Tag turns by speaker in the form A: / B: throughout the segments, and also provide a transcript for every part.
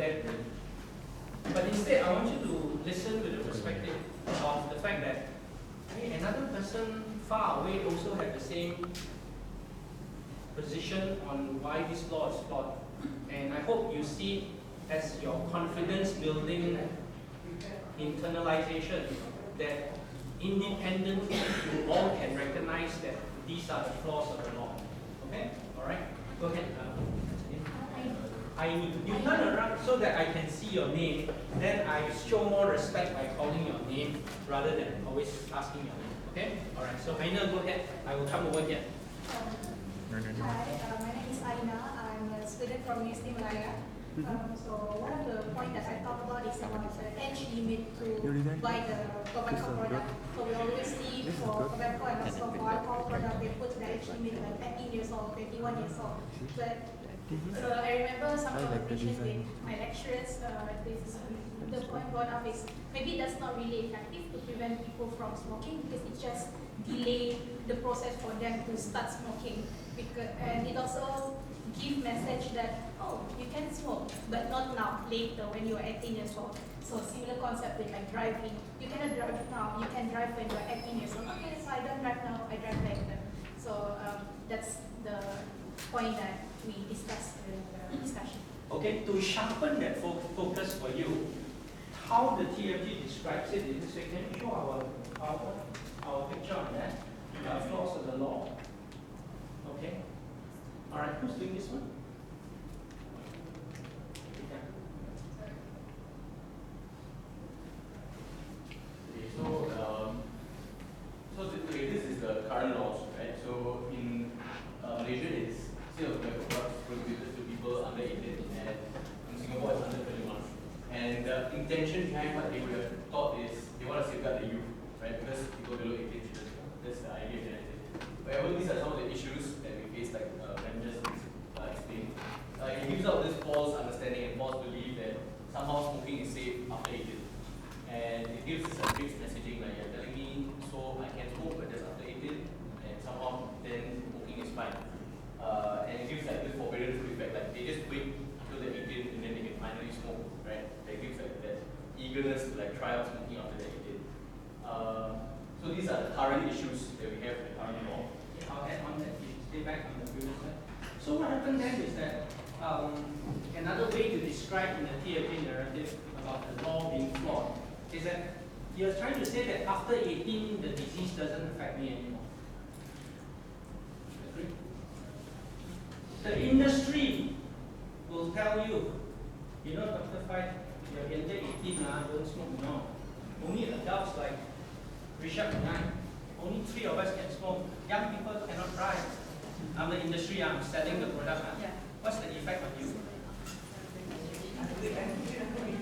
A: that way. But instead, I want you to listen to the perspective of the fact that hey, another person far away also have the same position on why this law is flawed. And I hope you see as your confidence building internalization that independently you all can recognize that these are the flaws of the law. Okay? Alright? Go ahead. You turn around so that I can see your name, then I show more respect by calling your name rather than always asking your name. Okay? Alright, so Aina, go ahead. I will come over here.
B: Hi, my name is Aina. I'm a student from UST Malaya. So one of the points that I talk about is about the age limit to buy the tobacco product. So we always see for tobacco and also for alcohol product, they put the age limit like 18 years old, 21 years old. But I remember some conversations with my lecturers, the point brought up is maybe that's not really effective to prevent people from smoking because it just delay the process for them to start smoking. And it also give message that, oh, you can smoke, but not now, later when you are 18 years old. So similar concept with like driving. You cannot drive now, you can drive when you are 18 years old. Okay, so I don't drive now, I drive later. So that's the point that we discussed during the discussion.
A: Okay, to sharpen that focus for you, how the TFG describes it is, can you show our picture on that? Flaws of the law. Okay. All right, who's doing this one?
C: This is the current laws, right? So in Malaysia, it's sale of tobacco products prohibited to people under 18, and in Singapore, it's under 21. And the intention behind what they would have thought is they want to safeguard the youth, right? Because people below 18 shouldn't smoke. That's the idea behind it. However, these are some of the issues that we face, like Brandon just explained. It gives out this false understanding and false belief that somehow smoking is safe after 18. And it gives us a mixed messaging, like you're telling me, so I can smoke, but just after 18, and somehow then smoking is fine. And it gives like this forbearance effect, like they just wait until they're 18 and then they can finally smoke, right? That gives like that eagerness to like try out smoking after they're 18. So these are the current issues that we have in the current law.
A: Yeah, I'll add on that, stay back on the previous slide. So what happened then is that another way to describe in the TFG narrative about the law being flawed is that you're trying to say that after 18, the disease doesn't affect me anymore. Agree? The industry will tell you, you know, Dr. Fight, you're under 18 now, don't smoke. No. Only adults like Rishabh and I, only 3 of us can smoke. Young people cannot drive. I'm the industry, I'm selling the product.
B: Yeah.
A: What's the effect on you?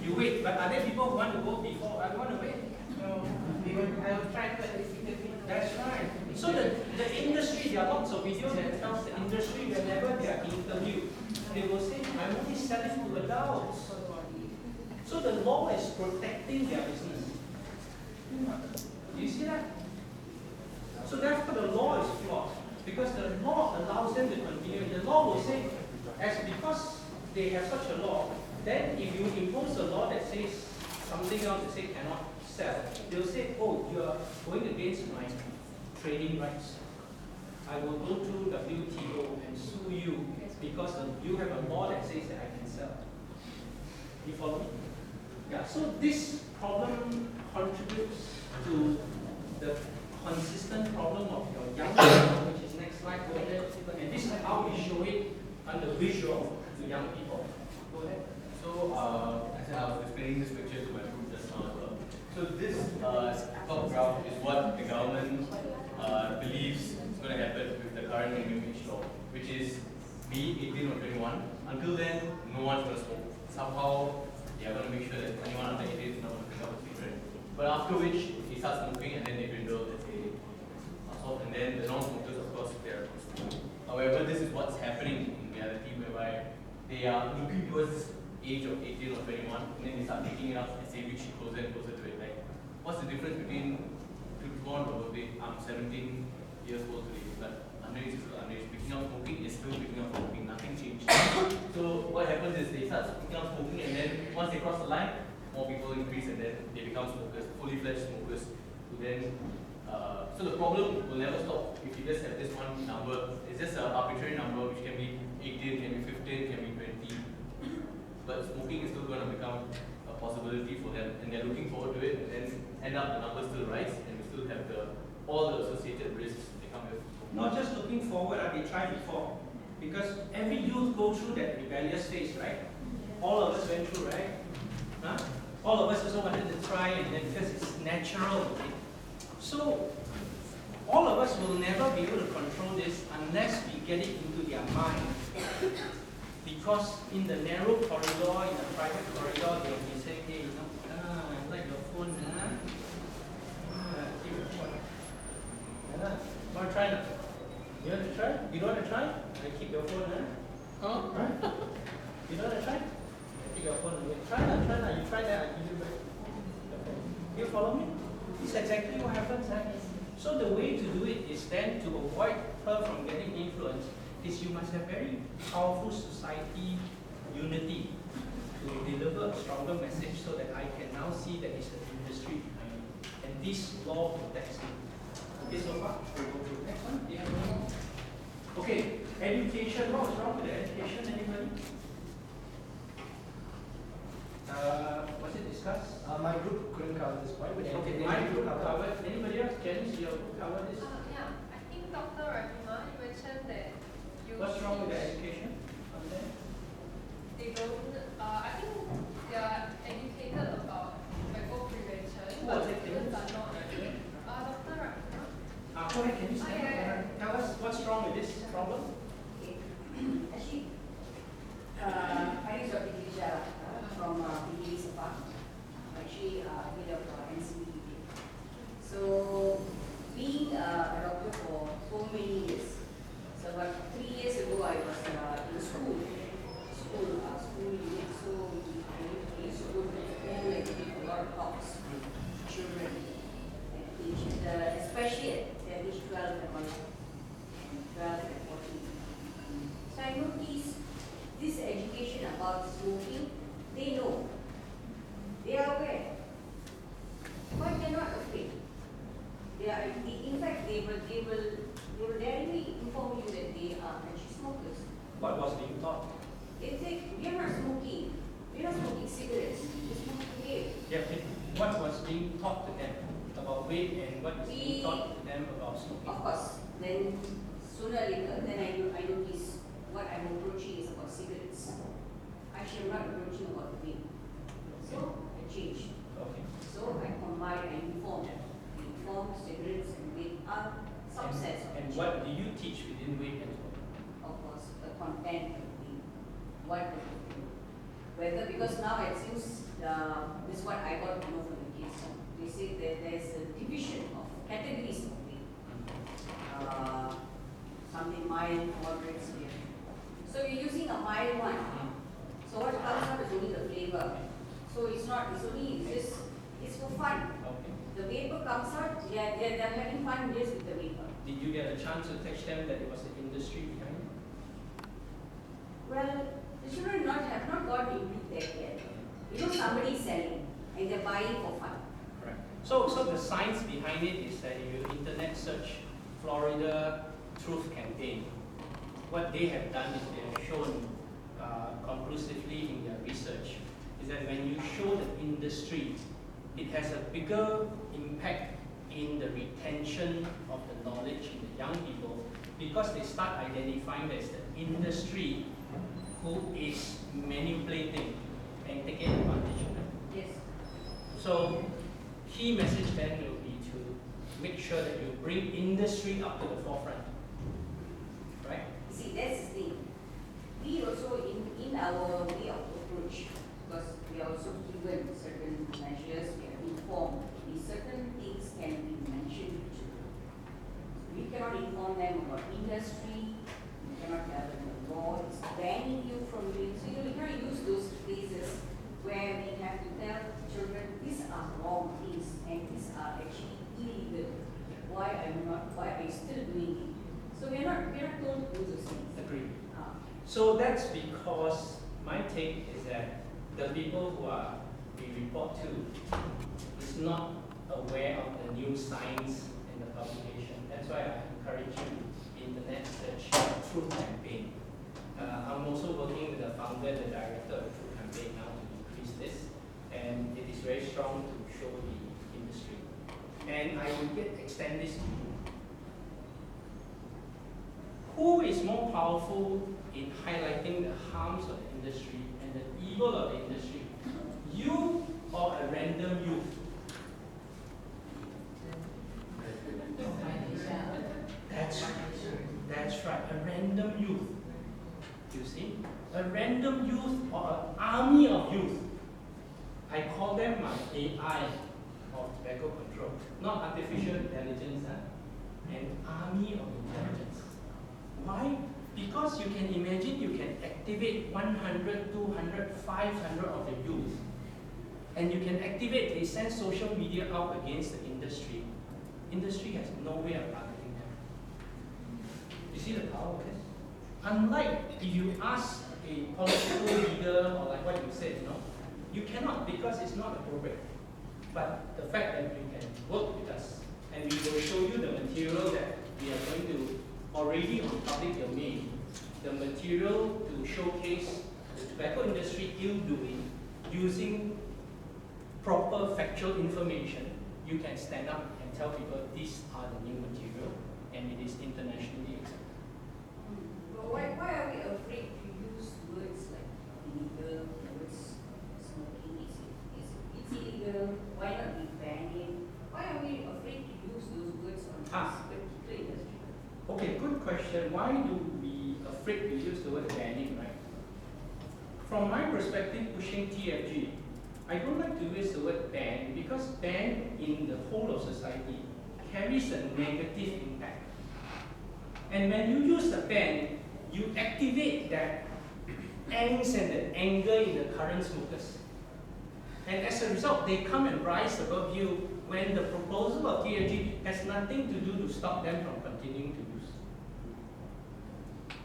A: You wait, but are there people who want to go before? I want to wait.
D: No, I will try to repeatedly.
A: That's right. So the industry, there are lots of videos that tells the industry whenever they are interviewed, they will say, I'm only selling to adults. So the law is protecting their business. Do you see that? So therefore the law is flawed. Because the law allows them to continue. The law will say, because they have such a law, then if you impose a law that says something else that says cannot sell, they'll say, oh, you are going against my trading rights. I will go through WTO and sue you because you have a law that says that I can sell. You follow me? Yeah, so this problem contributes to the consistent problem of your young people, which is next slide, go ahead. And this is how we show it on the visual to young people. Go ahead.
C: So, I said I was explaining this picture to my group just now as well. So this top graph is what the government believes is going to happen with the current minimum age law, which is be 18 or 21. Until then, no one's going to smoke. Somehow, they are going to make sure that anyone under 18 is not going to pick up a cigarette. But after which, they start smoking and then they dwindle, let's say, and then the non-smokers, of course, they are smoking. However, this is what's happening in reality, whereby they are looking towards this age of 18 or 21, and then they start picking it up and say which closer and closer to it. Like, what's the difference between to go on to birthday? I'm 17 years old today, but underage is still underage. Picking up smoking is still picking up smoking. Nothing changed. So what happens is they start picking up smoking, and then once they cross the line, more people increase and then they become smokers, fully fledged smokers, who then, so the problem will never stop if you just have this one number. It's just an arbitrary number which can be 18, can be 15, can be 20. But smoking is still going to become a possibility for them, and they're looking forward to it, and then end up the numbers still rise, and we still have all the associated risks that come with smoking.
A: Not just looking forward, they tried before. Because every youth go through that rebellious phase, right? All of us went through, right? Huh? All of us also wanted to try, and then because it's natural. Okay? So, all of us will never be able to control this unless we get it into their mind. Because in the narrow corridor, in the private corridor, they'll be saying, hey, you know, I like your phone, keep your phone. Want to try now? You want to try? You don't want to try? I keep your phone, huh? Right? You don't want to try? I keep your phone away. Try now, You try that, I give you back your phone. You follow me? It's exactly what happens, huh? So the way to do it is then to avoid her from getting influenced is you must have very powerful society unity to deliver a stronger message so that I can now see that it's an industry behind it. And this law protects me. Okay, so far? We'll go to the next one. Yeah. Okay, education. What was wrong with the education, anybody? Was it discussed?
E: My group couldn't cover this point.
A: Okay, my group covered. Anybody else? Janice, your group covered this?
F: Yeah, I think Dr. Rahima, you mentioned that you
A: What's wrong with the
F: teach-
A: education?
F: They don't, I think they are educated about tobacco prevention,
A: Who
F: but
A: was it?
F: students are not. Dr. Rahima.
A: Go ahead, can you stand up?
F: Yeah.
A: Tell us what's wrong with this problem?
G: Actually, my name is Dr. Girisha from PDA Sabah. Actually, head of NCCC. So, being a doctor for so many years. So, about 3 years ago, I was in school unit. So, I used to go to school and give a lot of talks to children and teach, especially at age 12 and 14. So I noticed this education about smoking, they know. They are aware. But they're not afraid. They are, in fact, they will directly inform you that they are actually smokers.
A: What was being taught?
G: They say, we are not smoking. We are not smoking cigarettes. We smoke vape.
A: Yeah, what was being taught to them about vape and what is being taught to them about smoking?
G: Of course, then sooner or later, then I notice what I'm approaching is about cigarettes. Actually, I'm not approaching about vape. So I changed.
A: Okay.
G: So I combine and inform. Inform cigarettes and vape are subsets of
A: And
G: each
A: what
G: other.
A: do you teach within vape and smoking?
G: Of course, the content of the what the whether because now it seems this is what I got to know from the case. They say that there's a division of categories of vape. Something mild, moderate, severe. So you're using a mild one. So what comes out is only the flavor. So it's for fun.
A: Okay.
G: The vapor comes out, they're having fun just with the vapor.
A: Did you get a chance to teach them that it was the industry behind it?
G: Well, the children have not got into that yet. You know somebody's selling and they're buying for fun.
A: Correct. So the science behind it is that if you internet search Florida Truth Campaign, what they have done is they have shown conclusively in their research is that when you show the industry, it has a bigger impact in the retention of the knowledge in the young people because they start identifying there's the industry who is manipulating and taking advantage of them.
G: Yes.
A: So, key message then will be to make sure that you bring industry up to the forefront, right?
G: You see, that's the thing. We also, in our way of approach, because we are also given certain measures, we are informed, these certain things can be mentioned to children. We cannot inform them about industry, we cannot tell them the law, it's banning you from doing, so we cannot use those phrases where we have to tell children, these are wrong things and these are actually illegal. Why are you still doing it? So we are not told to do those things.
A: Agreed.
G: Ah.
A: So that's because my take is that the people who we report to is not aware of the new science and the publication. That's why I encourage you internet search Truth Campaign. I'm also working with the founder and the director of Truth Campaign now to increase this, and it is very strong to show the industry. And I will extend this to you. Who is more powerful in highlighting the harms of the industry and the evil of the industry? You or a random youth? That's right, a random youth. You see? A random youth or an army of youth. I call them my AI of tobacco control. Not artificial intelligence, an army of intelligence. Why? Because you can imagine you can activate 100, 200, 500 of the youth. And you can activate, they send social media out against the industry. Industry has no way of targeting them. You see the power of this? Unlike if you ask a political leader or like what you said, you cannot because it's not appropriate. But the fact that you can work with us and we will show you the material that we are going to already on public domain, the material to showcase the tobacco industry ill-doing using proper factual information, you can stand up and tell people these are the new material and it is internationally accepted.
G: But why are we afraid to use words like illegal, words smoking? It's illegal. Why not we ban it? Why are we afraid to use those words on this particular industry?
A: Okay, good question. Why do we afraid to use the word banning, right? From my perspective, pushing TFG, I don't like to use the word ban because ban in the whole of society carries a negative impact. And when you use the ban, you activate that angst and the anger in the current smokers. And as a result, they come and rise above you when the proposal of TFG has nothing to do to stop them from continuing to use.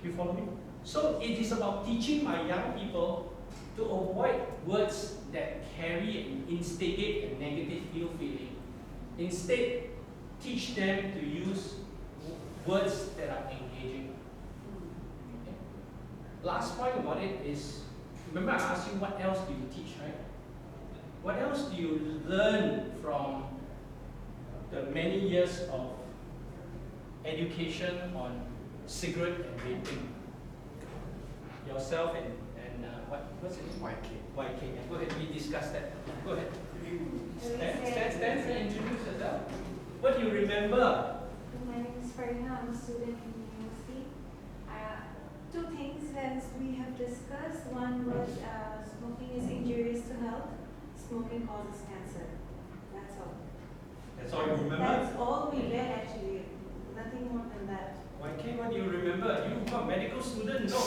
A: You follow me? So it is about teaching my young people to avoid words that carry and instigate a negative ill feeling. Instead, teach them to use words that are engaging. Okay? Last point about it is, remember I asked you what else do you teach, right? What else do you learn from the many years of education on cigarette and vaping? Yourself and what's it? YK. Go ahead, we discussed that. Go ahead. Stand and introduce yourself. What do you remember?
H: My name is Farina. I'm a student in university. Two things that we have discussed. One was smoking is injurious to health. Smoking causes cancer. That's all.
A: That's all you remember?
H: That's all we read actually. Nothing more than that.
A: YK, what do you remember? You are a medical student, no?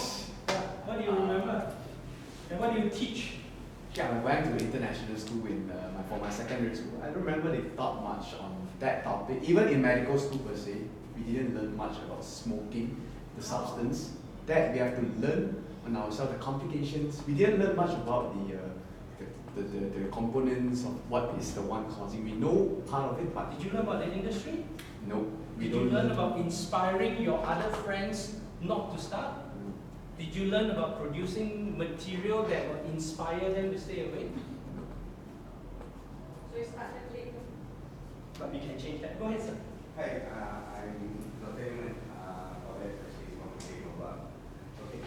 A: What do you remember? And what do you teach?
E: Yeah, I went to international school for my secondary school. I don't remember they taught much on that topic. Even in medical school per se, we didn't learn much about smoking, the substance. That we have to learn on ourselves, the complications. We didn't learn much about the components of what is the one causing. We know part of it, but
A: did you learn about the industry?
E: No.
A: Did you learn about inspiring your other friends not to start? Did you learn about producing material that will inspire them to stay away?
F: So you started later.
A: But we can change that. Go ahead, sir.
I: Hi, I'm Dr. Okay.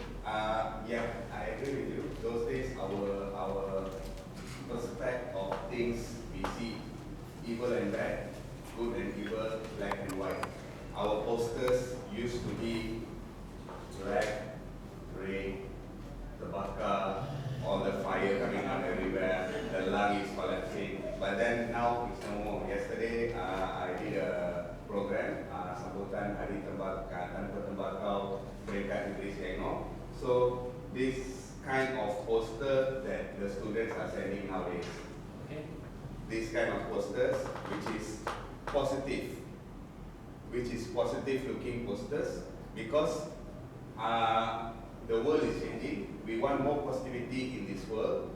I: Yeah, I agree with you. Those days, our perspective of things we see, evil and bad, good and evil, black and white. Our posters used to be black, gray, the baka, all the fire coming out everywhere, the lung is collapsing. But then now it's no more. Yesterday I did a program, sambutan Hari Tanpa Tembakau, Peringkat Negeri Selangor. So this kind of poster that the students are sending nowadays,
A: Okay.
I: this kind of posters which is positive looking posters, because the world is changing. We want more positivity in this world.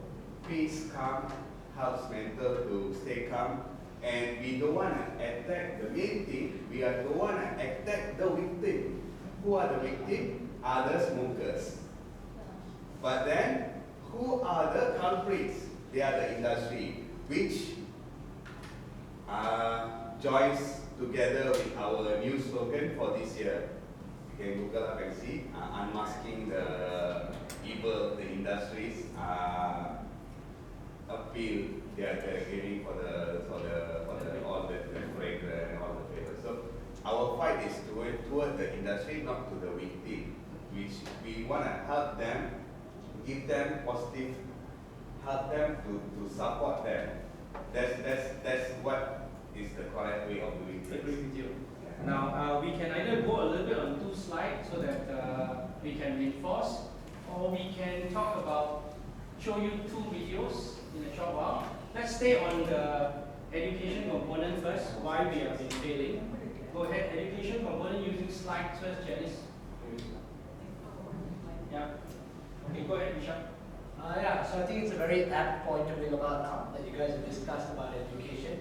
I: peace, calm, helps mental to stay calm. And we don't want to attack the main thing, we don't want to attack the victim. Who are the victim? Are the smokers. But then, who are the culprits? They are the industry, which joins together with our new slogan for this year. You can Google up and see, unmasking the evil, the industries appeal they are giving for all the fragrance and all the flavors. So our fight is toward the industry, not to the victim. Which we want to help them, give them positive, help them to support them. That's what is the correct way of doing things.
A: Agree with you. Now, we can either go a little bit on 2 slides so that we can reinforce, or we can talk about, show you 2 videos in a short while. Let's stay on the education component first, why we have been failing. Go ahead, education component using slides first, Janice. Yeah. Okay, go ahead, Michelle.
J: Yeah, so I think it's a very apt point to bring about that you guys have discussed about education.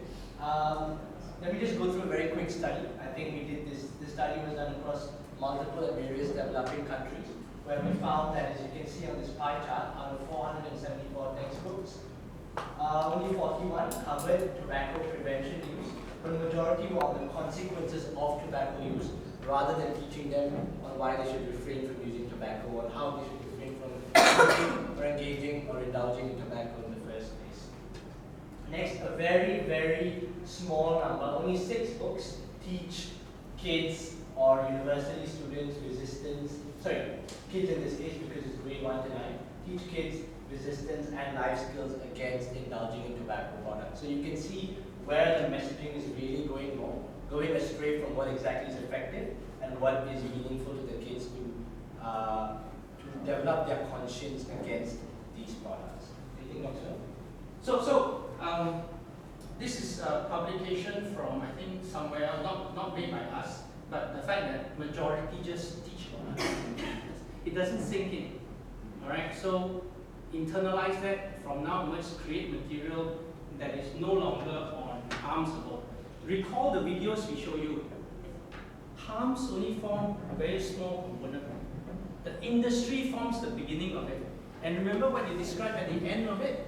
J: Let me just go through a very quick study. I think we did this study was done across multiple and various developing countries, where we found that, as you can see on this pie chart, out of 474 textbooks, only 41 covered tobacco prevention use, but the majority were on the consequences of tobacco use, rather than teaching them on why they should refrain from using tobacco, or how they should refrain from smoking or engaging or indulging in tobacco in the first place. Next, a very, very small number, only 6 books teach kids or university students kids in this case because it's grade 1 to 9, teach kids resistance and life skills against indulging in tobacco products. So you can see where the messaging is really going wrong, going astray from what exactly is effective and what is meaningful to the kids to develop their conscience against these products. Anything else?
A: This is a publication from, I think, somewhere, not made by us, but the fact that majority just teach about it. It doesn't sink in. Alright, so internalize that from now onwards, create material that is no longer on harms alone. Recall the videos we show you. Harms only form a very small component. The industry forms the beginning of it. And remember what you described at the end of it?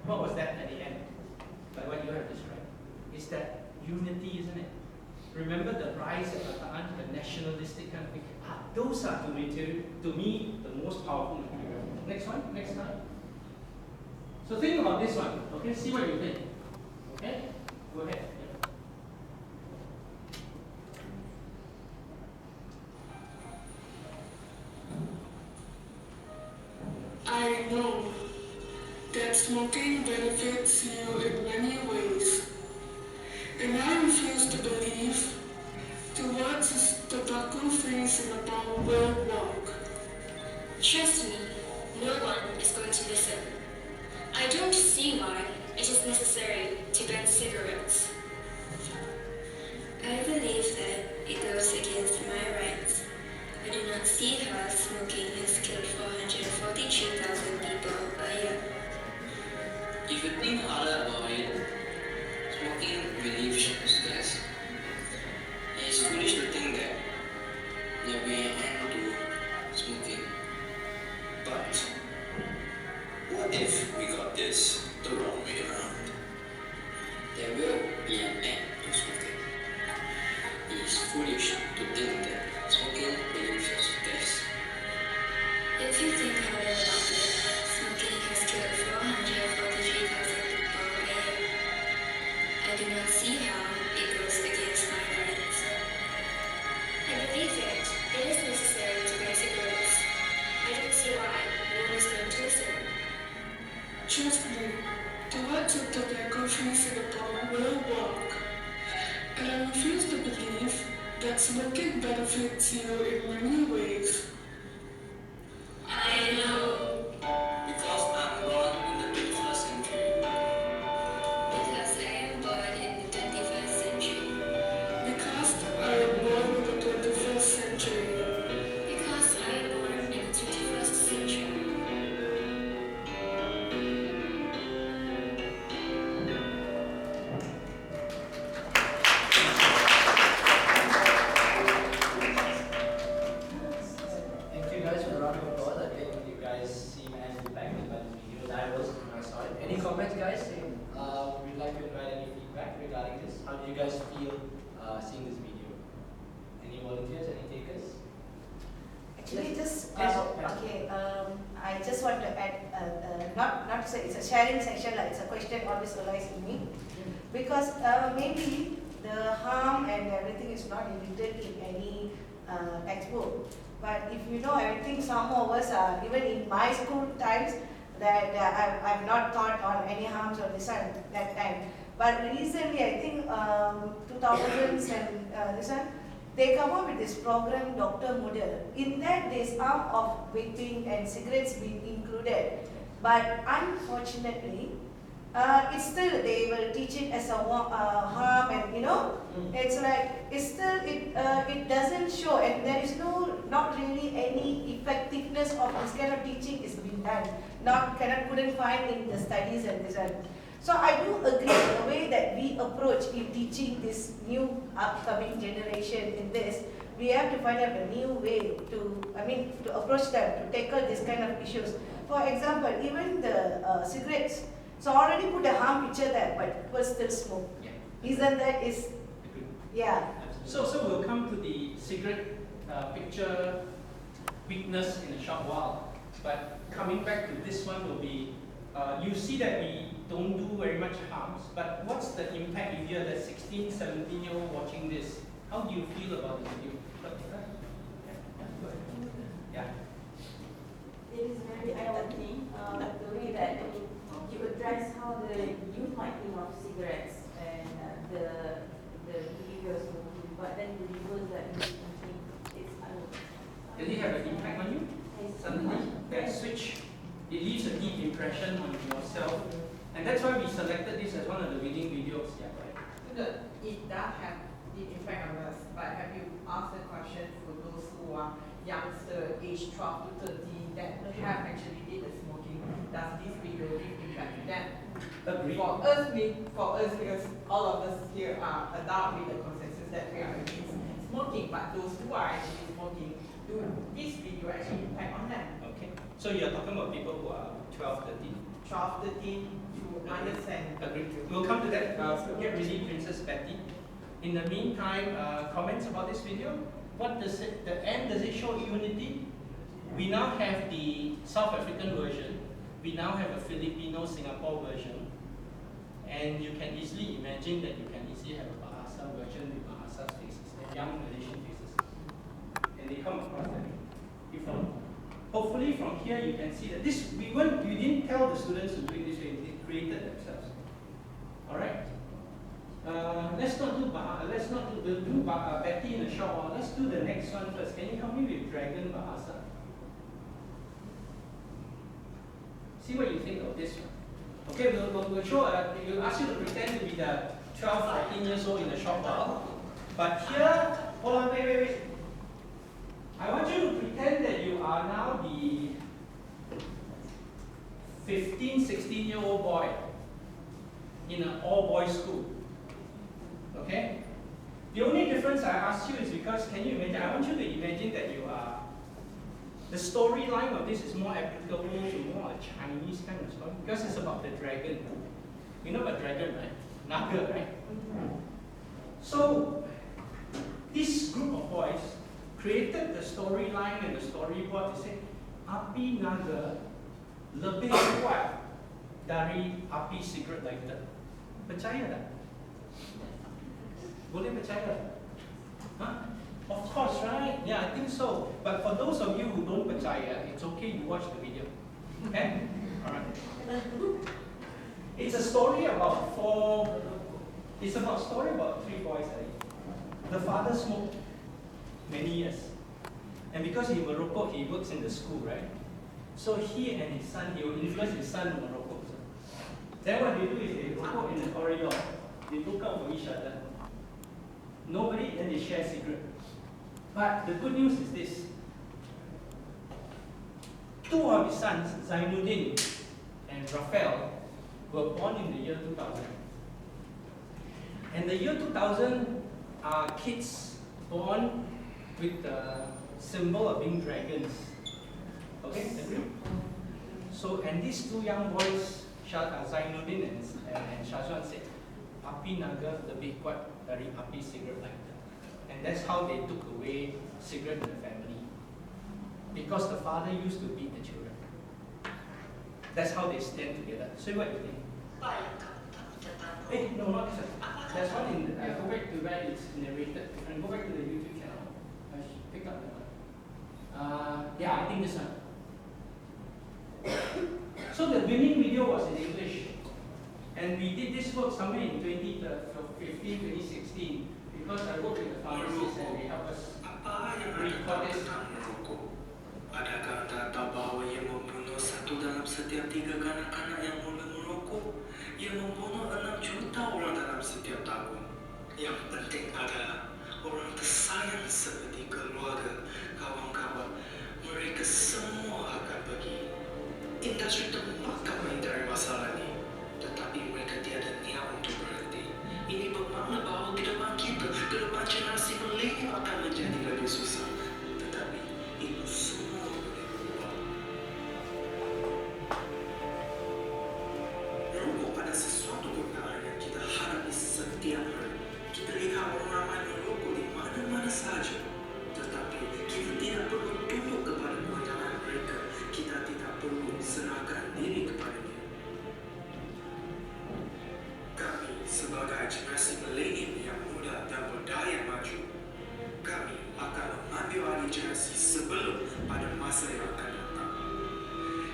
A: What was that at the end? Like what you have described. It's that unity, isn't it? Remember the rise of the nationalistic kind of thing? Those are to me the most powerful material. Next one, next slide. So think about this one, okay? See what you think. Okay? Go ahead.
K: I know that smoking benefits you in many ways, and I refuse to believe towards a tobacco-free Singapore will walk.
L: Trust me, no one is going to listen. I don't see why it is necessary to ban cigarettes. I believe that it goes against my rights. I do not see how smoking has killed 443,000 people a year.
M: If you think harder about it, smoking relieves stress. It's foolish to think that there will be an end to smoking. But what if we got this the wrong way around? There will be an end to smoking. It's foolish to think that smoking relieves stress.
L: If you think harder about it, smoking has killed 443,000 people a year. I do not see how it goes against my rights. I believe that it is necessary to ban cigarettes. I don't see why no one is going to listen.
K: Trust me, towards a tobacco-free Singapore will walk, and I refuse to believe that smoking benefits you in many ways.
L: I know.
M: Because I'm born in the 21st century.
L: Because I am born in the 21st century.
K: Because I am born in the 21st century.
L: Because I am born in the 21st century.
N: sharing section, like it's a question always arises in me. Because maybe the harm and everything is not written in any textbook. But if you know everything, some of us are, even in my school times, that I've not thought on any harms or this and that time. But recently, I think 2000s and this one, they come up with this program, Dr. Model. In that, there's harm of vaping and cigarettes being included. But unfortunately, it's still, they will teach it as a harm, and you know, it's like, it's still, it doesn't show, and there is not really any effectiveness of this kind of teaching is being done. Couldn't find in the studies and this and. So I do agree the way that we approach in teaching this new upcoming generation in this, we have to find out a new way to approach them, to tackle this kind of issues. For example, even the cigarettes, so already put a harm picture there, but people still smoke. Yeah. Isn't that is, yeah.
A: So we'll come to the cigarette picture weakness in a short while. But coming back to this one will be, you see that we don't do very much harms, but what's the impact if you're the 16, 17-year-old watching this? How do you feel about the video? Yeah.
O: It is very eye-opening, the way that you address how the youth might think of cigarettes and the behavior of smoking, but then the reverse that you think it's
A: Does it have an impact on you? Suddenly, that switch, it leaves a deep impression on yourself, and that's why we selected this as one of the leading videos. Yeah, right.
D: It does have the impact on us, but have you asked the question for those who are youngster, age 12 to 13, that have actually did the smoking? Does this video give impact to them?
A: Agreed.
D: For us, because all of us here are adult with the consensus that we are against smoking, but those who are actually smoking, do this video actually impact on them?
A: Okay. So you're talking about people who are 12, 13?
D: 12, 13 to understand.
A: Agreed. We'll come to that. Get ready, Princess Betty. In the meantime, comments about this video? What does it, the end, does it show unity? We now have the South African version. We now have a Filipino Singapore version. And you can easily imagine that you can easily have a Bahasa version with Bahasa's faces, the young Malaysian faces. And they come across that. Hopefully from here you can see that this, we didn't tell the students to do it this way, they created themselves. Alright? Let's not do Betty in a short while. Let's do the next one first. Can you help me with Dragon Bahasa? See what you think of this one. Okay, we'll show, we'll ask you to pretend to be the 12, 13 years old in a short while. But here, hold on, wait. I want you to pretend that you are now the 15, 16-year-old boy in an all-boys school. Okay? The only difference I asked you is because, can you imagine, I want you to imagine that you are, the storyline of this is more applicable to more a Chinese kind of story, because it's about the dragon. You know about dragon, right? Naga, right? So, this group of boys created the storyline and the storyboard. They say, api naga lebih kuat dari api cigarette lighter. Percaya tak? Boleh percaya? Huh? Of course, right? Yeah, I think so. But for those of you who don't percaya, it's okay, you watch the video. Okay? Alright. It's a story about story about three boys. The father smoked many years. And because he Morocco, he works in the school, right? So he and his son, he will influence his son in Morocco. Then what they do is they rokok in the corridor. They look out for each other. Nobody, then they share secret. But the good news is this. Two of his sons, Zainuddin and Raphael, were born in the year 2000. And the year 2000 are kids born with the symbol of being dragons. Okay, agree? So, and these two young boys, Zainuddin and Shazwan, said, api naga lebih kuat dari api cigarette lighter. And that's how they took away cigarette in the family. Because the father used to beat the children. That's how they stand together. So what do you think? Hey, no, not this one. There's one in, go back to where it's narrated. And go back to the YouTube channel. I should pick up that one. Yeah, I think this one. So the winning video was in English. And we did this work somewhere in 2016 because I worked with the pharmacists and they helped us record this.
M: Adakah anda tahu bahawa ia membunuh 1 dalam setiap 3 kanak-kanak yang mula merokok? Ia membunuh 6 juta orang dalam setiap tahun. Yang penting adalah orang tersayang seperti keluarga, kawan-kawan, mereka semua akan pergi. Industri tembakau menghindari masalah ini, tetapi mereka tiada niat untuk berhenti. Ini bermakna bahawa ke depan kita, ke depan generasi milenial akan menjadi lebih susah. Tetapi itu semua boleh berubah. Rokok adalah sesuatu perkara yang kita hadapi setiap hari. Kita lihat orang ramai merokok di mana-mana saja. Tetapi kita tidak perlu tunduk kepada perjalanan mereka. Kita tidak perlu serahkan diri kepadanya. Kami sebagai generasi milenial yang muda dan berdaya maju, kami akan mengambil alih generasi sebelum pada masa yang akan datang.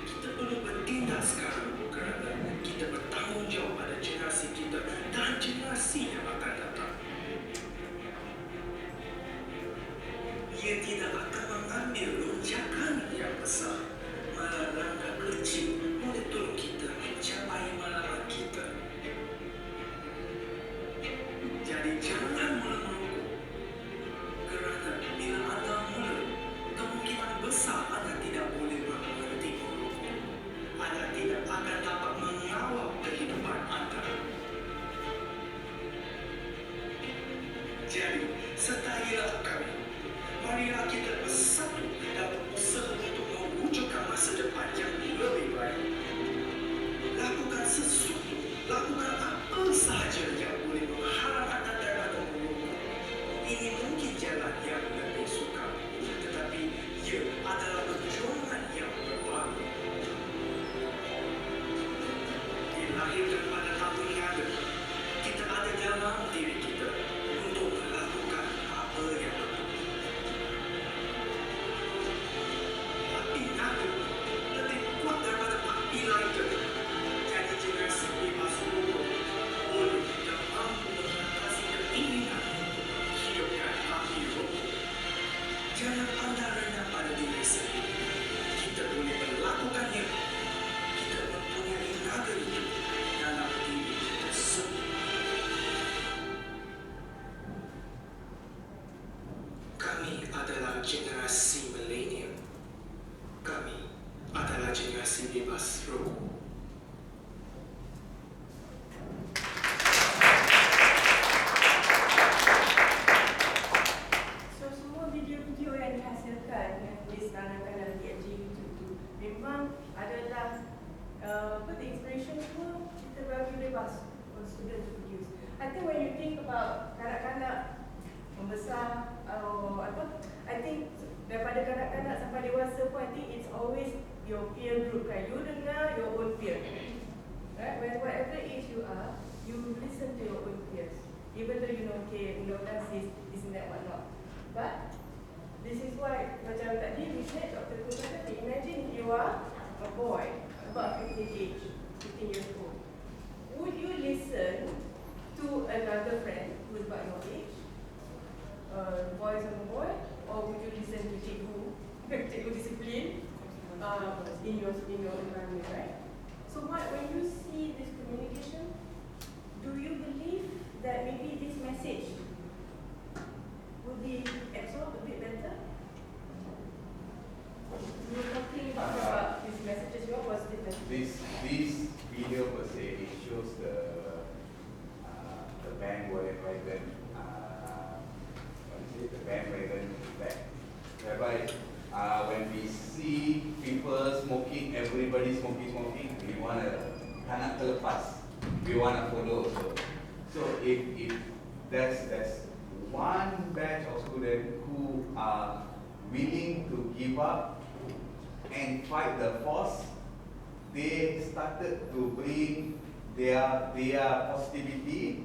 M: Kita perlu bertindak sekarang kerana kita bertanggungjawab pada generasi kita dan generasi yang akan datang. Ia tidak akan mengambil lonjakan yang besar, malah langkah kecil boleh tolong kita mencapai malam kita. Jadi jangan mula merokok, kerana bila anda mula, kemungkinan besar anda tidak boleh berhenti merokok. Anda tidak akan dapat mengawal kehidupan anda. Jadi, sertailah kami. Marilah kita bersatu dan berusaha untuk mewujudkan masa depan yang lebih baik. Lakukan sesuatu, lakukan apa sahaja yang boleh menghalang anda daripada merokok. Ini mungkin jalan yang lebih sukar, tetapi ia adalah perjuangan yang berbahagia. Dilahirkan pada tahun yang ada, kita ada dalam diri kita untuk melakukan apa yang betul. Api naga lebih kuat daripada api lainnya. Jadi generasi bebas rokok boleh dan mampu mengatasi keinginan hidupkan api rokok. Jangan anda rendah pada diri sendiri. Kita boleh melakukannya. Kita mempunyai naga itu dalam diri kita sendiri. Kami adalah generasi milenial. Kami adalah generasi bebas rokok.
O: So semua video-video yang dihasilkan yang tulis kanak-kanak di YouTube tu memang adalah the inspiration semua kita bagi bebas for student to produce. I think when you think about kanak-kanak membesar I think daripada kanak-kanak sampai dewasa pun I think it's always your peer group kan. You dengar your own peer. Right? Whatever age you are, you listen to your own peers. Even though you know, okay, undang-undang says this and that, whatnot. But this is why, macam tadi we said, Dr. Koong kata, imagine you are a boy, about 15 age, 15 years old. Would you listen to another friend who is about your age, boy sama boy, or would you listen to cikgu disiplin in your environment, right? So when you see this communication, do you believe that maybe this message will be absorbed a bit better? You were talking about these messages, your positive messages.
I: This video per se, it shows the bandwagon, the bandwagon effect, whereby when we see people smoking, everybody smoking, we want to nak terlepas, we want to follow also. So if that's one batch of students who are willing to give up and fight the force, they started to bring their positivity,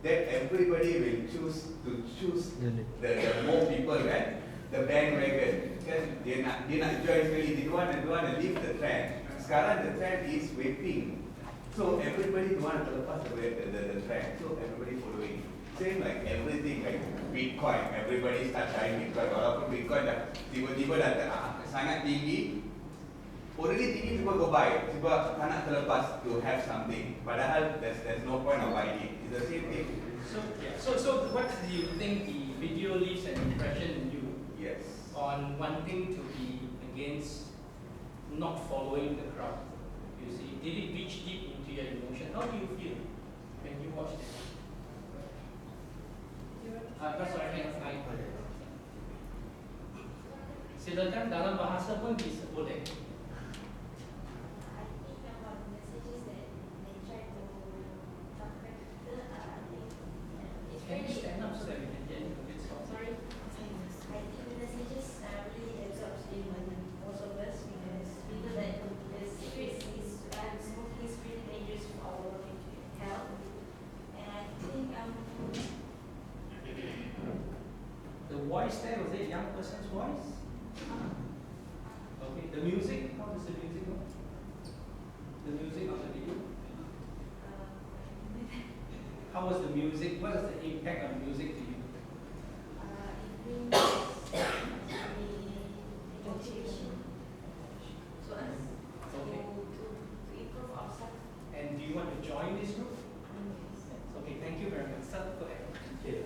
I: that everybody will choose the more people, right? The bandwagon. Kan dia nak join sekali, they don't want to leave the trend. Sekarang the trend is vaping. So everybody don't want to terlepas the trend. So everybody following. Same like everything like Bitcoin. Everybody start trying Bitcoin. Walaupun Bitcoin dah tiba-tiba dah sangat tinggi, already tinggi people go buy. Sebab tak nak terlepas to have something. Padahal there's no point of buying it. It's the same thing.
A: So what do you think the video leaves an impression in you?
I: Yes.
A: On wanting to be against not following the crowd. You see, did it reach deep into your emotion? How do you feel when you watched it? Silakan dalam bahasa pun bisa boleh. Can you stand up so that we can hear you a bit softer?
O: Sorry. I think the messages really absorbs in most of us because we know that the cigarette is smoking is really dangerous for our health, and I think
A: The voice there, was it a young person's voice? Okay, the music, how does the music go? The music of the video? How was the music? What is the impact of music to you?
O: motivation to us to improve ourselves.
A: And do you want to join this group? Okay, thank you very much. Sir, go ahead.
P: Okay,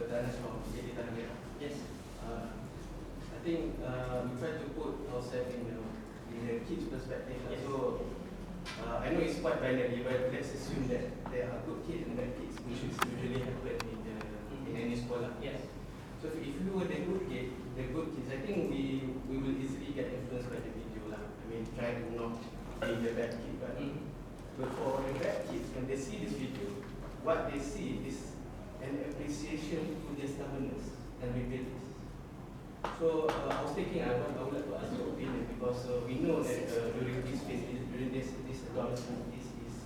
P: pertanyaan from Editan here.
A: Yes.
P: I think we try to put ourselves in the kids' perspective.
A: Yes.
P: So I know it's quite binary, but let's assume that there are good kids and bad kids, which is usually happen in any school.
A: Yes.
P: So if you were the good kids, I think we will easily get influenced by the video lah. I mean, try to not be the bad kid, but for the bad kids, when they see this video, what they see is an appreciation to their stubbornness and rebellious. So I was thinking, I would like to ask your opinion because we know that during this phase, during this adolescent, this is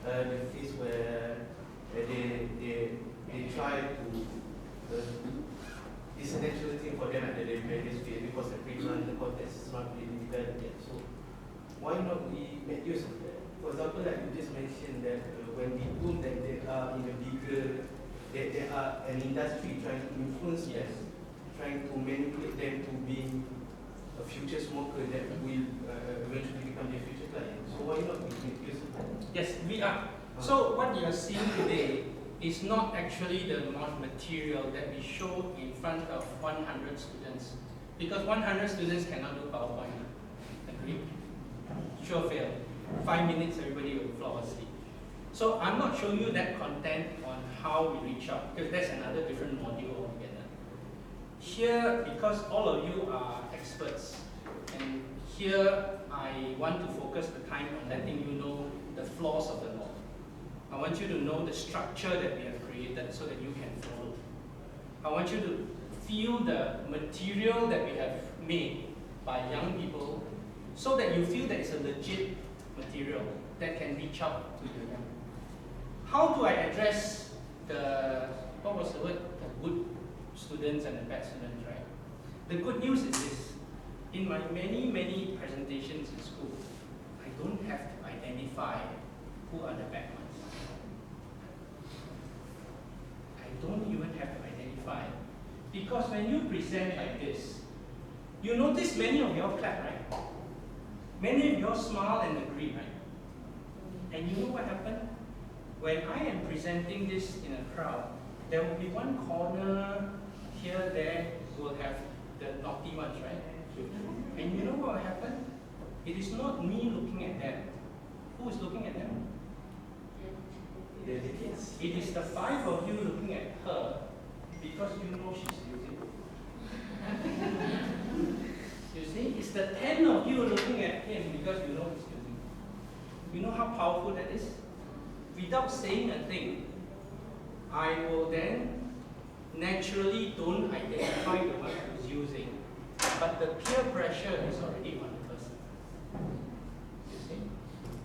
P: the phase where they try to. It's a natural thing for them at the rebellious phase because the prefrontal cortex is not really developed yet. So why not we make use of that? For example, like you just mentioned that when we do that, they are in a bigger, that there are an industry trying to influence them, trying to manipulate them to be a future smoker that will eventually become their future client. So why not we make use of that?
A: Yes, we are. So what you are seeing today is not actually the material that we show in front of 100 students. Because 100 students cannot do PowerPoint. Agree? Sure fail. 5 minutes, everybody will fall asleep. So I'm not showing you that content on how we reach out, because that's another different module altogether. Here, because all of you are experts, and here I want to focus the time on letting you know the flaws of the law. I want you to know the structure that we have created so that you can follow. I want you to feel the material that we have made by young people so that you feel that it's a legit material that can reach out to the young. How do I address the, what was the word? The good students and the bad students, right? The good news is this. In my many presentations in school, I don't have to identify who are the bad ones. I don't even have to identify. Because when you present like this, you notice many of you all clap, right? Many of you all smile and agree, right? And you know what happened? When I am presenting this in a crowd, there will be one corner here, there, will have the naughty ones, right? And you know what will happen? It is not me looking at them. Who is looking at them? It is the 5 of you looking at her because you know she's using it. You see, it's the 10 of you looking at him because you know he's using it. You know how powerful that is? Without saying a thing, I will then naturally don't identify the one who's using, but the peer pressure is already on the person.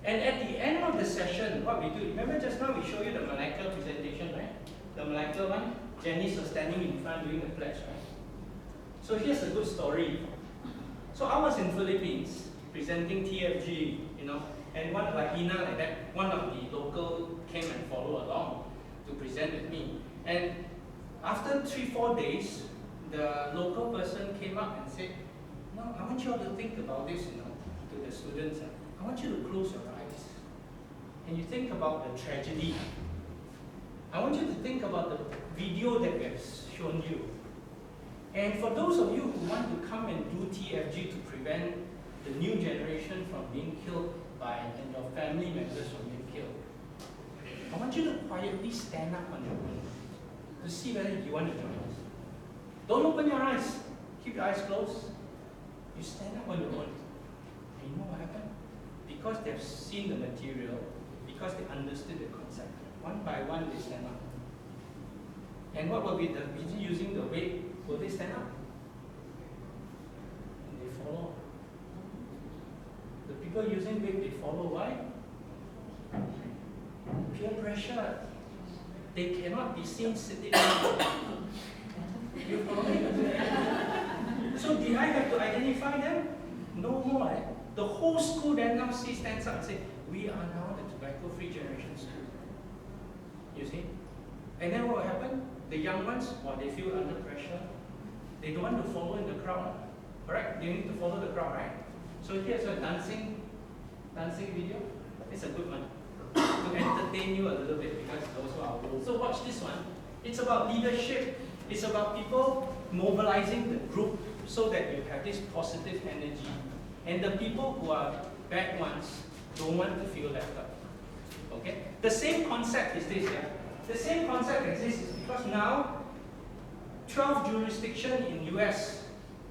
A: And at the end of the session, what we do, remember just now we showed you the molecular presentation, right? The molecular one, Janice was standing in front doing the pledge, right? So here's a good story. So I was in Philippines presenting TFG, you know, and one like Ina like that, one of the local came and followed along to present with me. And after 3-4 days, the local person came up and said, no, I want you all to think about this, you know, to the students. I want you to close your eyes and you think about the tragedy. I want you to think about the video that we have shown you. And for those of you who want to come and do TFG to prevent the new generation from being killed by and your family members from being killed, I want you to quietly stand up on your own to see whether you want to join us. Don't open your eyes. Keep your eyes closed. You stand up on your own. And you know what happened? Because they've seen the material, because they understood the concept, one by one they stand up. And what will be the busy using the weight? Will they stand up? And they follow. The people using weight, they follow. Why? Peer pressure. They cannot be seen sitting down. You follow me? So did I have to identify them? No more. Eh? The whole school then now stands up and says, we are now the tobacco-free generation school. You see? And then what will happen? The young ones, while they feel under pressure, they don't want to follow in the crowd. Correct? They need to follow the crowd, right? So here's a dancing video. It's a good one. To entertain you a little bit because those are our rules. So watch this one. It's about leadership. It's about people mobilizing the group so that you have this positive energy. And the people who are bad ones don't want to feel left out. Okay? The same concept is this, yeah? The same concept exists because now 12 jurisdictions in US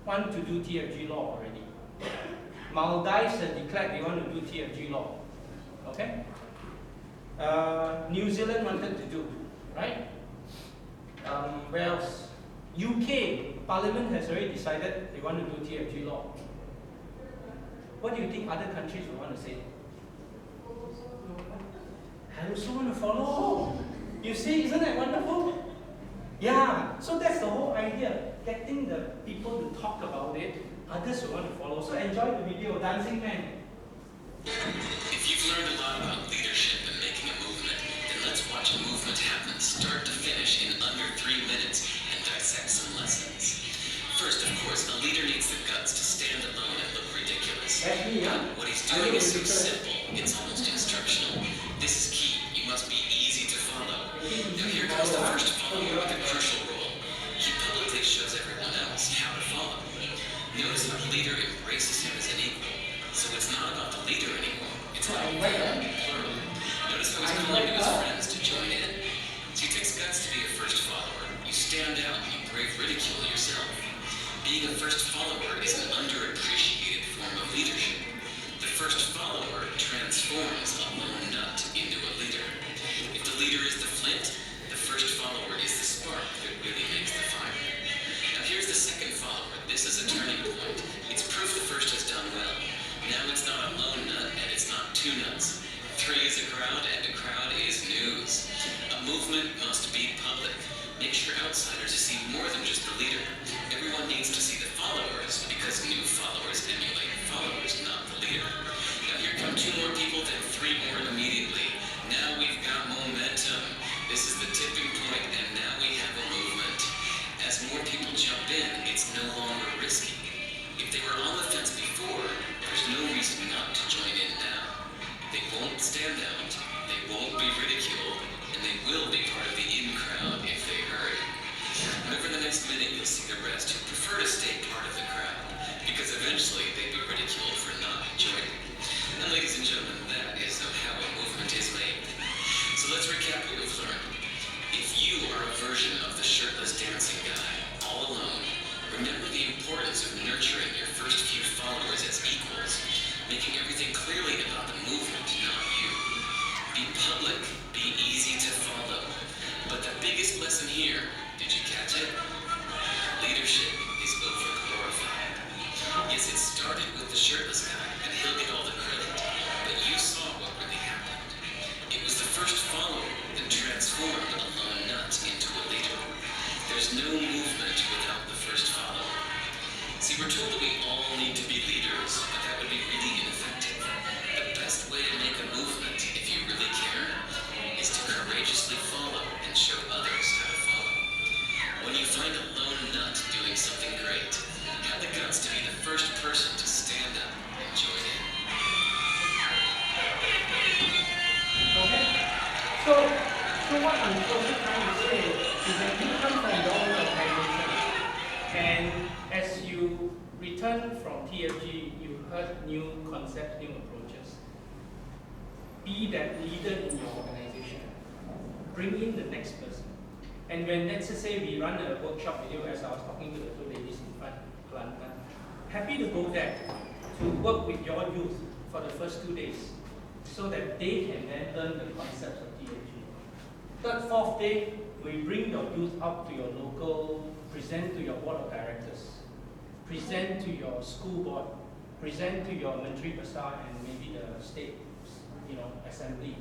A: want to do TFG law already. Maldives has declared they want to do TFG law. Okay? New Zealand wanted to do, right? Where else? UK, Parliament has already decided they want to do TFG law. What do you think other countries will want to say? I also want to follow. You see, isn't that wonderful? Yeah, so that's the whole idea. Getting the people to talk about it, others will want to follow. So enjoy the video, Dancing Man.
M: If you've learned a lot about leadership and making a movement, then let's watch a movement happen start to finish in under 3 minutes and dissect some lessons. First, of course, a leader needs the guts to stand alone and look ridiculous. What he's doing is so simple, it's almost instructional. This is key. You must be easy to follow. Now here comes the first follower with a crucial role. He publicly shows everyone else how to follow. Notice how the leader embraces him as an equal. So it's not about the leader anymore. It's about plural. Notice how he's calling to his friends to join in. So it takes guts to be a first follower. You stand out and you brave ridicule yourself. Being a first follower is an underappreciated form of leadership. The first follower transforms a lone nut into a leader. If the leader is the flint, the first follower is the spark that really makes the fire. Now here's the second follower. This is a turning point. It's proof the first has done well. Now it's not a lone nut and it's not 2 nuts. 3 is a crowd and a crowd is news. A movement must be public. Make sure outsiders see more than just the leader. Everyone needs to see the followers because new followers emulate followers, not the leader. Now here come 2 more people, then 3 more immediately. Now we've got momentum. This is the tipping point and now we have a movement. As more people jump in, it's no longer risky. If they were on the fence before, there's no reason not to join in now. They won't stand out, they won't be ridiculed, and they will be part of the in crowd if they hurry. Over the next minute, you'll see the rest who prefer to stay part of the crowd, because eventually they'd be ridiculed for not joining. And ladies and gentlemen, that is how a movement is made. So let's recap what we've learned. If you are a version of the shirtless dancing guy, all alone, remember the importance of nurturing your first few followers as equals, making everything clearly about the movement, not you. Be public, be easy to follow. But the biggest lesson here, did you catch it? Leadership is over-glorified. Yes, it started with the shirtless guy, and he'll get all the credit. But you saw what
A: So what I'm also trying to say is that you come from your own organization, and as you return from TFG, you heard new concepts, new approaches. Be that leader in your organization. Bring in the next person. And when, let's just say, we run a workshop with you, as I was talking to the two ladies in front, Kelantan, happy to go there to work with your youth for the first 2 days, so that they can then learn the concepts of TFG. Third, fourth day, we bring your youth out to your local, present to your board of directors, present to your school board, present to your Menteri Besar and maybe the state, assembly.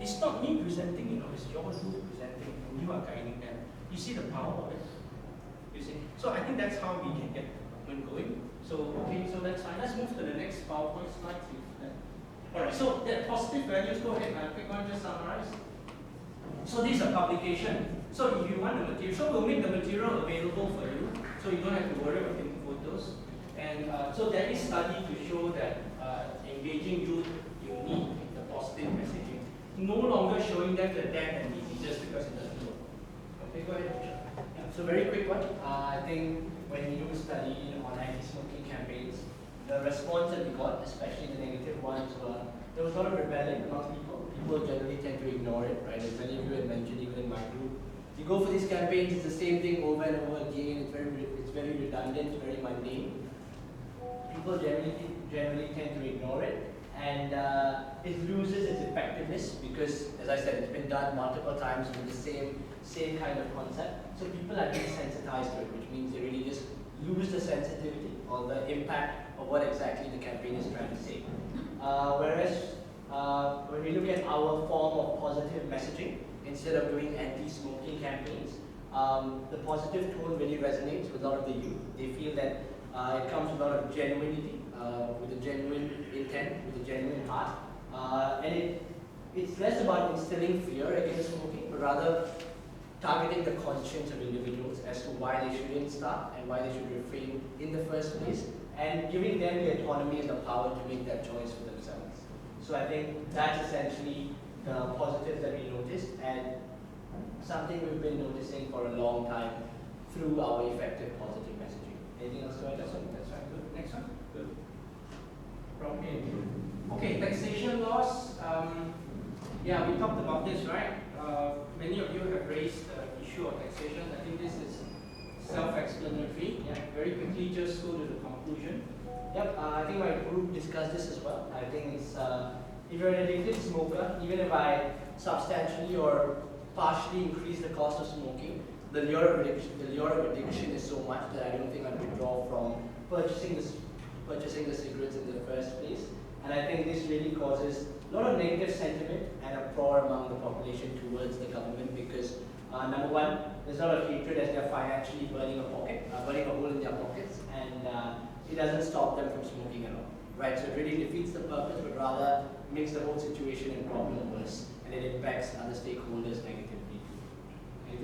A: It's not me presenting, it's your youth presenting, and you are guiding them. You see the power of it? You see? So I think that's how we can get going. So, okay, so that's fine. Let's move to the next PowerPoint slide. Alright, so the positive values, go ahead, quick one, just summarize. So these are publication. So if you want the material, so we'll make the material available for you, so you don't have to worry about taking photos. And so there is study to show that engaging youth, you need the positive messaging. No longer showing them the death and diseases because it doesn't work. Okay, go ahead.
J: Yeah, so very quick one. I think when you do a study on anti-smoking campaigns, the response that we got, especially the negative ones, were there was a lot of rebellion among people. People generally tend to ignore it, right? As many of you had mentioned, even in my group. You go for these campaigns, it's the same thing over and over again. It's very redundant, very mundane. People generally tend to ignore it, and it loses its effectiveness because, as I said, it's been done multiple times with the same kind of concept. So people are desensitized to it, which means they really just lose the sensitivity or the impact of what exactly the campaign is trying to say. Whereas when we look at our form of positive messaging, instead of doing anti-smoking campaigns, the positive tone really resonates with a lot of the youth. They feel that it comes with a lot of genuinity, with a genuine intent, with a genuine heart, and it's less about instilling fear against smoking, but rather targeting the conscience of individuals as to why they shouldn't start and why they should refrain in the first place, and giving them the autonomy and the power to make that choice for themselves. So I think that's essentially the positives that we noticed, and something we've been noticing for a long time through our effective positive messaging. Anything else to add?
A: That's right. Good. Next one. Good. From here. Okay, taxation laws. Yeah, we talked about this, right? Many of you have raised the issue of taxation. I think this is self-explanatory. Yeah, very quickly, just go to the conclusion.
J: Yep, I think my group discussed this as well. I think it's, if you're an addicted smoker, even if I substantially or partially increase the cost of smoking, the lure of addiction is so much that I don't think I'd withdraw from purchasing the cigarettes in the first place. And I think this really causes a lot of negative sentiment and uproar among the population towards the government because number one, there's a lot of hatred as they're financially burning a hole in their pockets, and it doesn't stop them from smoking at all, right? So it really defeats the purpose, but rather makes the whole situation and problem worse, and it impacts other stakeholders negatively.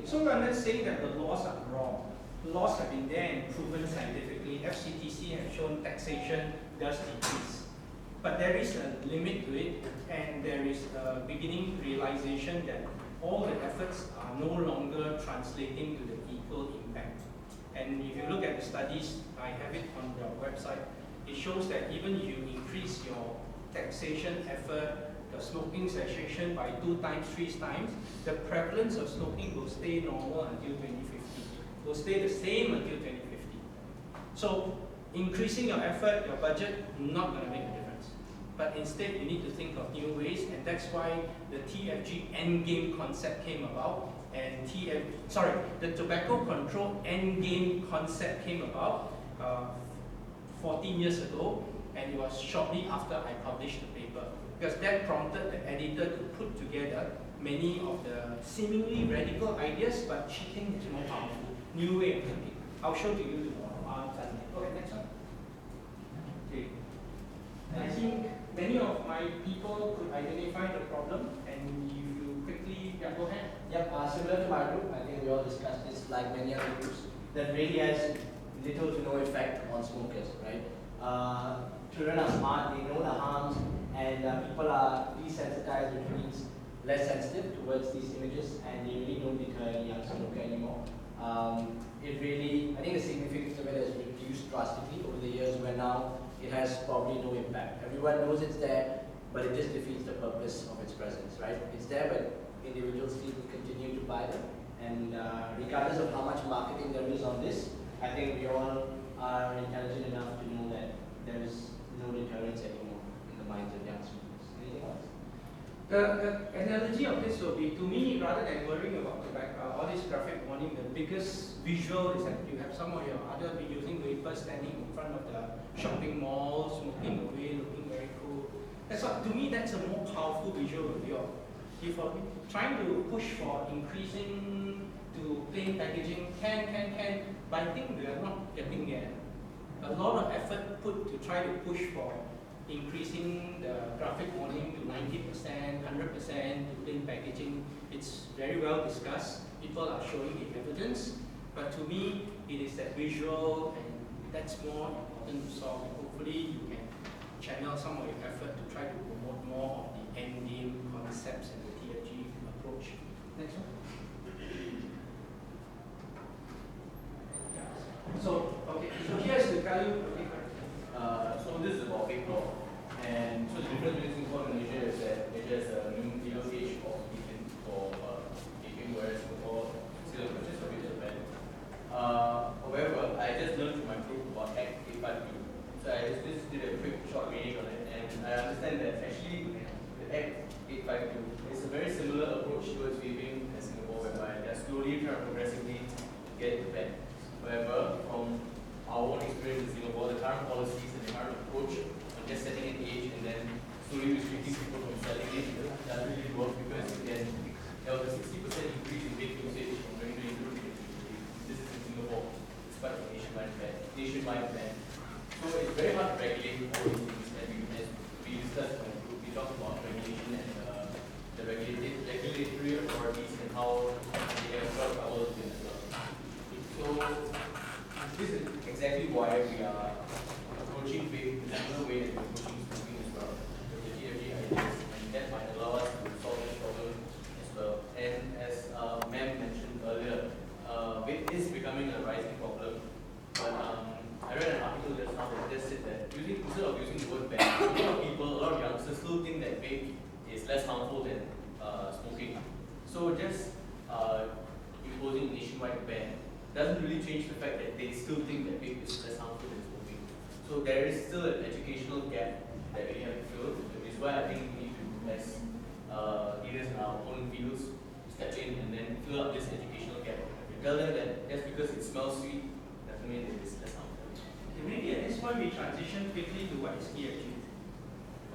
A: So we're not saying that the laws are wrong. The laws have been there and proven scientifically. FCTC has shown taxation does decrease. But there is a limit to it, and there is a beginning realization that all the efforts are no longer translating to the equal impact. And if you look at the studies, I have it on your website, it shows that even if you increase your taxation effort, the smoking cessation by 2 times, 3 times, the prevalence of smoking will stay normal until 2050. Will stay the same until 2050. So increasing your effort, your budget, not going to make a difference. But instead, you need to think of new ways, and that's why the TFG endgame concept came about, and the tobacco control endgame concept came about 14 years ago, and it was shortly after I published the paper, because that prompted the editor to put together many of the seemingly radical ideas, but she thinks it's more powerful, new way of thinking. I'll show to you tomorrow. Okay, next one. Okay. I think many of my people could identify the problem, and if you quickly, yeah, go ahead.
J: Yep, similar to my group, I think we all discussed this like many other groups, that really has little to no effect on smokers, right? Children are smart, they know the harms, and people are desensitized, which means less sensitive towards these images, and they really don't deter any young smoker anymore. It really, I think the significance of it has reduced drastically over the years, where now it has probably no impact. Everyone knows it's there, but it just defeats the purpose of its presence, right? It's there, but individuals still continue to buy them. And regardless of how much marketing there is on this, I think we all are intelligent enough to know that there is no deterrence anymore in the minds of young students. Anything else?
A: The analogy of this will be, to me, rather than worrying about all this graphic warning, the biggest visual is that you have some of your other using wafers standing in front of the shopping mall, smoking away, looking very cool. That's what, to me, that's a more powerful visual of if you're trying to push for increasing to plain packaging, can, but I think we are not getting there. A lot of effort put to try to push for increasing the graphic warning to 90%, 100% to plain packaging. It's very well discussed. People are showing the evidence, but to me, it is that visual, and that's more important to solve. And hopefully, you can channel some of your effort to try to promote more of the end game concepts and the TFG approach. Next one. So, okay, so here's the value. Okay,
C: so this is about big law. And so the difference between Singapore and Malaysia is that Malaysia has a minimum legal age of 18 for vaping, whereas Singapore still just a bit Japan. However, I just learned from my group about Act 852. So I just did a quick short reading on it, and I understand that actually the Act 852 is a very similar approach towards vaping in Singapore, whereby they're slowly trying to progressively get it banned. However, from our own experience in Singapore, the current policies and the current approach on just setting an age and then slowly restricting people from selling it doesn't really work, because there was a 60% increase in vape usage from 2022 to 2023. This is in Singapore, despite the nationwide ban. So it's very hard to regulate all these things, and as we discussed in the group, we talked about regulation and the regulatory authorities and how they have a lot of power to as well. So this is exactly why we are approaching vape in a similar way that we're approaching smoking as well, with the TFG ideas, and that might allow us to solve this problem as well. And as Ma'am mentioned earlier, vape is becoming a rising problem, but I read an article just now that just said that instead of using the word ban, a lot of youngsters still think that vape is less harmful than smoking. So just imposing a nationwide ban doesn't really change the fact that they still think that vape is less harmful than smoking. So there is still an educational gap that we have to fill, which is why I think we need to, as leaders in our own fields, step in and then fill up this educational gap. Tell them that just because it smells sweet doesn't mean that it's less harmful.
A: Okay, maybe at this point we transition quickly to what is TFG.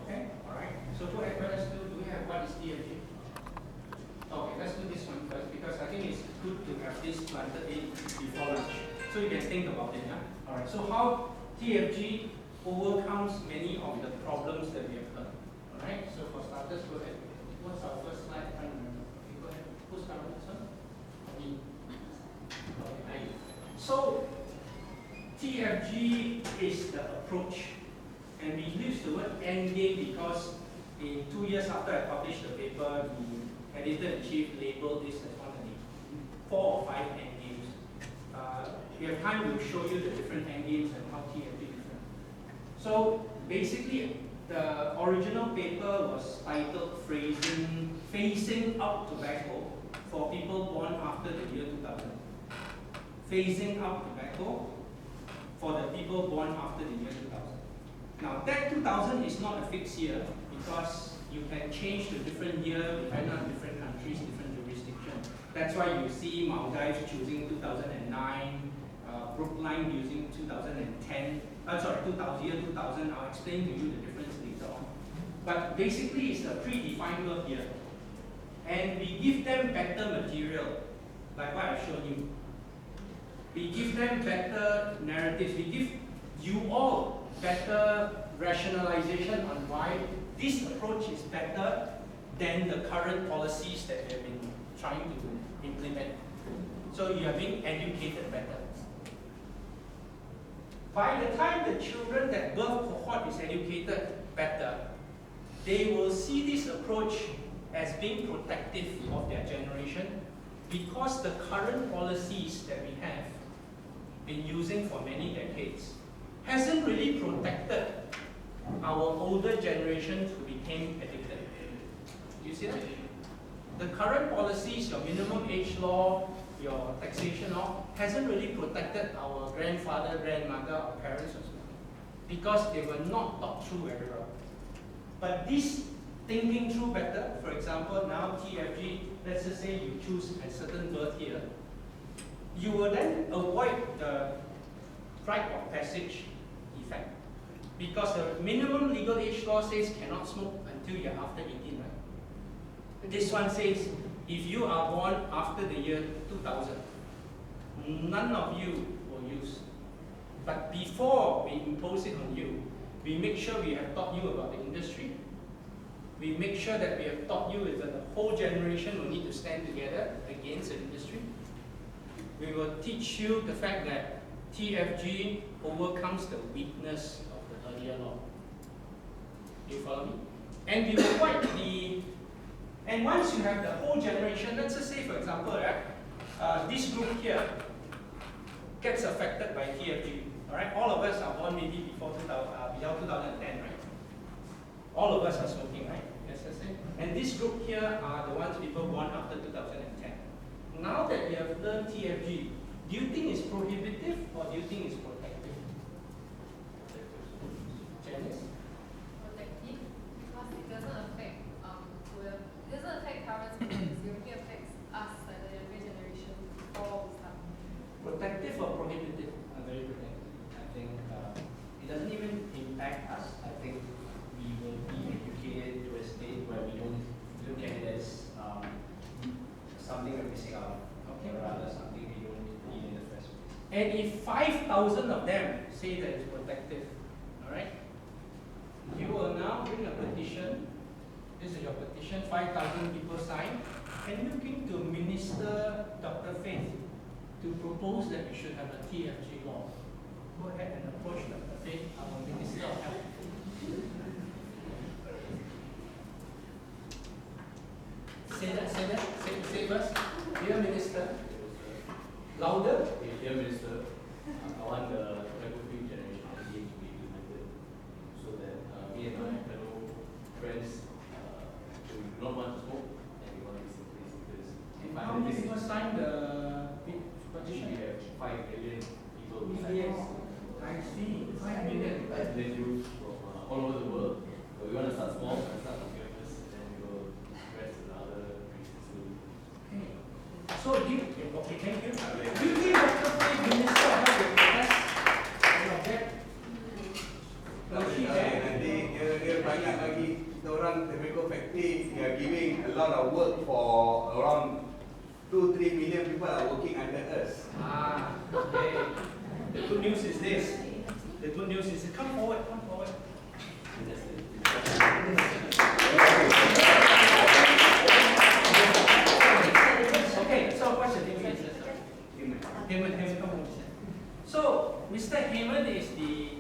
A: Okay, alright. So for FLS 2, do we have what is TFG? Okay, let's do this one first, because I think it's good to have this planted in before lunch, so you can think about it. Yeah? Alright, so how TFG overcomes many of the problems that we have heard. Alright, so for starters, go ahead. What's our first slide? I can't remember. Okay, go ahead. Who's starting this one? Me. Okay, so TFG is the approach, and we use the word endgame because in 2 years after I published the paper, the editor-in-chief labeled this as one of the 4 or 5 endgames. We have time to show you the different endgames and how TFG is different. So basically, the original paper was titled Phasing Out Tobacco for People Born After the Year 2000. Phasing out tobacco for the people born after the year 2000. Now, that 2000 is not a fixed year, because you can change to different year depending on different countries, different jurisdictions. That's why you see Maldives choosing 2009, Brookline using 2010, 2000. I'll explain to you the difference later on. But basically, it's a predefined birth year. And we give them better material, like what I've shown you. We give them better narratives. We give you all better rationalization on why this approach is better than the current policies that we have been trying to implement. So you are being educated better. By the time the children, that birth cohort is educated better, they will see this approach as being protective of their generation because the current policies that we have been using for many decades hasn't really protected our older generations who became addicted. Do you see that? The current policies, your minimum age law, your taxation law, hasn't really protected our grandfather, grandmother, or parents as well, because they were not thought through very well. But this thinking through better, for example, now TFG, let's just say you choose a certain birth year, you will then avoid the rite of passage effect. Because the minimum legal age law says cannot smoke until you're after 18, right? This one says if you are born after the year 2000, none of you will use. But before we impose it on you, we make sure we have taught you about the industry. We make sure that we have taught you that the whole generation will need to stand together against the industry. We will teach you the fact that TFG overcomes the weakness of the earlier law. You follow me? And we will wipe the, and once you have the whole generation, let's just say for example, right, this group here gets affected by TFG. Alright, all of us are born maybe before 2010, right? All of us are smoking, right? Yes, let's say. And this group here are the ones people born after 2010. Now that you have learned TFG, do you think it's prohibitive or do you think it's protective? Janice?
F: Protective, because it doesn't affect it doesn't affect current students, it only affects us, like the younger generation, before we start.
A: Protective or prohibitive? Very protective. I think it doesn't even impact us. I think we will be educated to a state where we don't look at it as something we're missing out, okay, or rather something we don't need in the first place. And if 5,000 of them say that it's protective, all right, you will now bring a petition. This is your petition, 5,000 people sign, and looking to Minister Dr. Faith to propose that we should have a TFG law. Go ahead and approach Dr. Faith, our Minister of Health. Say first. Dear Minister, louder.
C: Dear Minister, I want the tobacco-free generation again to be implemented so that me and my fellow friends who do not want to smoke and we want this in place because
A: How many people signed the petition?
C: we have 5 million people who sign
A: Yes, I see. 5 million.
C: 5 million youths from all over the world. So we want to start small and start from here first, and then we will progress to the other countries soon.
A: So do you, okay, thank you. Do you think Dr. Faith, Minister of Health, will protest and object?
I: Nanti dia banyak lagi kita orang tobacco factory, they are giving a lot of work for around 2-3 million people are working under us.
A: Okay. The good news is this. The good news is, come forward, come forward. Okay, so what's your name? Heyman, come on. So, Mr. Heyman is the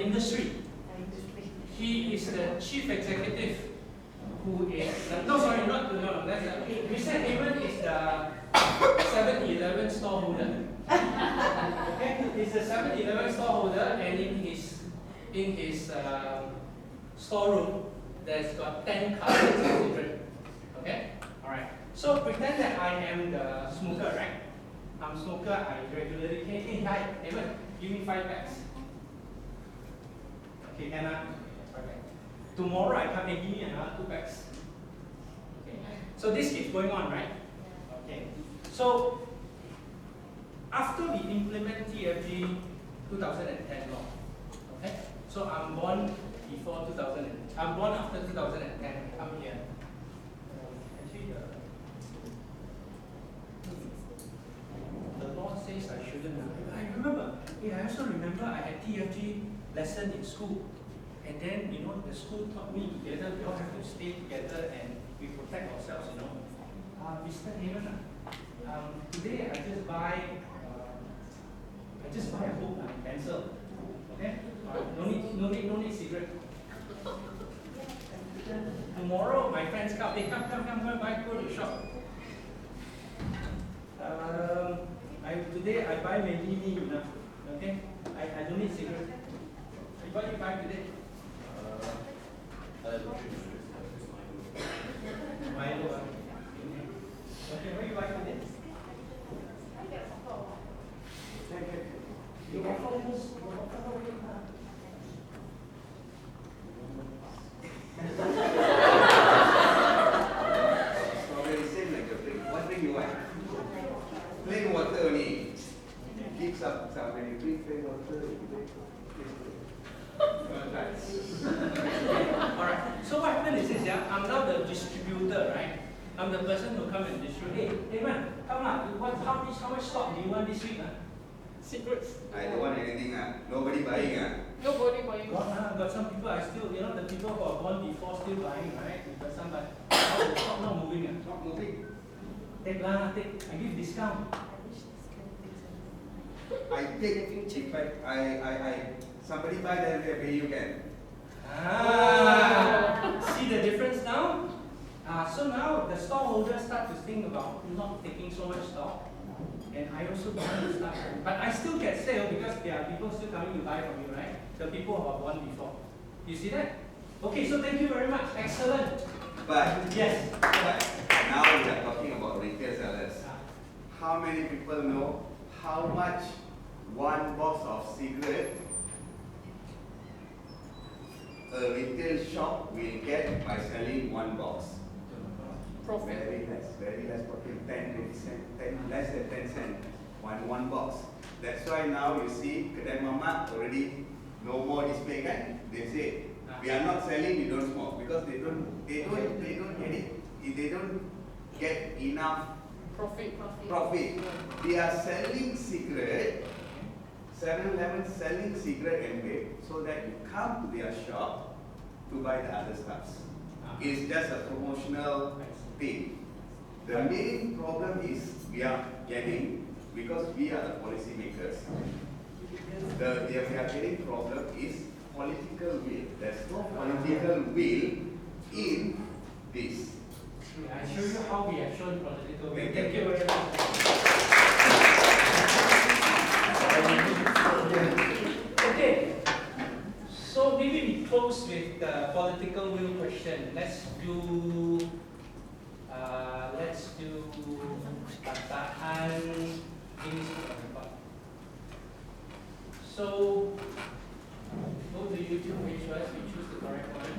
A: industry. He is the chief executive who is, no, that's Mr. Heyman is the 7-Eleven store holder. Okay, he's the 7-Eleven store holder, and in his storeroom, there's got 10 cartons of cigarette. Okay, all right. So pretend that I am the smoker, right? I'm a smoker. I regularly. Hey, hi, Evan, give me 5 packs. Okay, Anna. Okay. Tomorrow I come and give me another 2 packs. Okay. So this keeps going on, right? Okay. So after we implement TFG 2010 law, okay. So I'm born before 2000. I'm born after 2010. Come here. Actually, the law says I shouldn't. I remember. Yeah, I also remember I had TFG lesson in school, and then the school taught me together. We all have to stay together and we protect ourselves. Mr. Heyman, today I just buy a book and pencil. Okay? No need cigarette. Tomorrow, my friends come, hey, come, go to shop. Today I buy maybe me enough. Okay? I don't need cigarette. What you buy today? Milo. Okay, what you buy today? You
I: Strawberry same like a drink. What drink you want? Plain water only. Give somebody plain water.
A: Alright, so what happened is this, yeah, I'm now the distributor, right? I'm the person who come and distribute. Hey man, come on, how much stock do you want this week? Secrets.
I: I don't want anything. Nobody buying.
F: Nobody buying.
A: Got some people I still, the people who are born before still buying, right? But some, but now the stock not moving.
I: Not moving.
A: Take, I give discount.
I: I take cheap, but I somebody buy then they pay you can.
A: See the difference now? So now the stockholders start to think about not taking so much stock. And I also don't want to start. But I still get sale because there are people still coming to buy from you, right? The people who are born before. You see that? Okay, so thank you very much. Excellent.
I: But
A: yes.
I: But now we are talking about retail sellers. How many people know how much one box of cigarette a retail shop will get by selling one box?
F: Profit.
I: Very less, probably 10, 20 cents, less than 10 cents, one box. That's why now you see Kedai Mamak already no more display kan? They say we are not selling, we don't smoke because they don't get it, they don't get enough profit. They are selling cigarette, 7-Eleven selling cigarette and vape so that you come to their shop to buy the other stuffs. It's just a promotional thing. The main problem is we are getting, because we are the policy makers, we are getting problem is political will. There's no political will in this.
A: I show you how we have shown political will. Thank you very much. Okay. So maybe we close with the political will question. Let's do bataan ini seperti. So go to YouTube page first. We choose the correct one.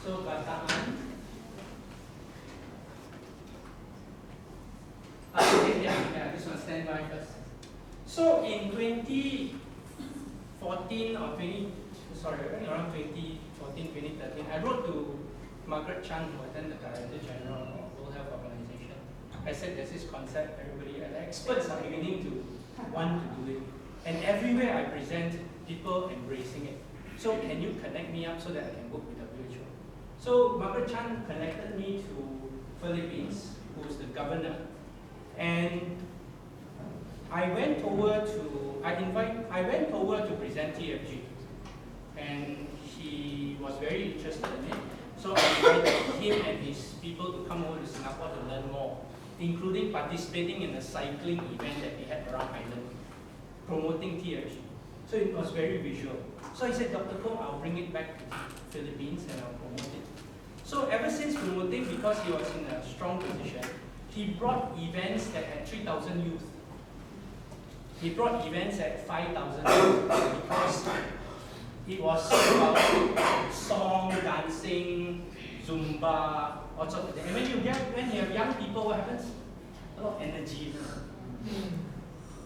A: So bataan. Yeah, this one stand by first. So in 2014 or around 2014, 2013, I wrote to Margaret Chan, who attended the Director General of World Health Organization. I said there's this concept, everybody, and experts are beginning to want to do it. And everywhere I present, people embracing it. So can you connect me up so that I can work with WHO? So Margaret Chan connected me to Philippines, who's the governor. And I went over to present TFG, and he was very interested in it. So I invited him and his people to come over to Singapore to learn more, including participating in a cycling event that we had around Island, promoting TFG. So it was very visual. So he said, Dr. Koong, I'll bring it back to the Philippines and I'll promote it. So ever since promoting, because he was in a strong position, he brought events that had 3,000 youth. He brought events at 5,000 youth because it was about song, dancing, Zumba, all sorts of things. And when you have young people, what happens? A lot of energy.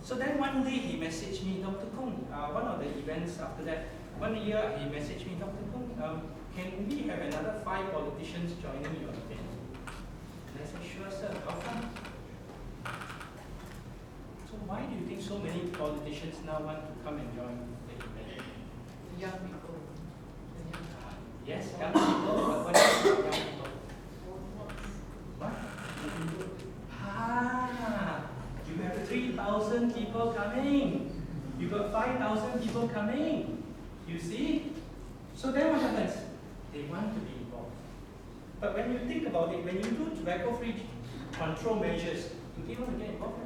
A: So then one day he messaged me, Dr. Koong, one of the events after that, 1 year he messaged me, Dr. Koong, can we have another 5 politicians joining your event? And I said, sure sir, how come? So why do you think so many politicians now want to come and join the event?
D: Young people.
A: Yes, young people, but what is young people? What? You have 3,000 people coming. You got 5,000 people coming. You see? So then what happens? They But when you think about it, when you do tobacco-free control measures, do they want to get involved?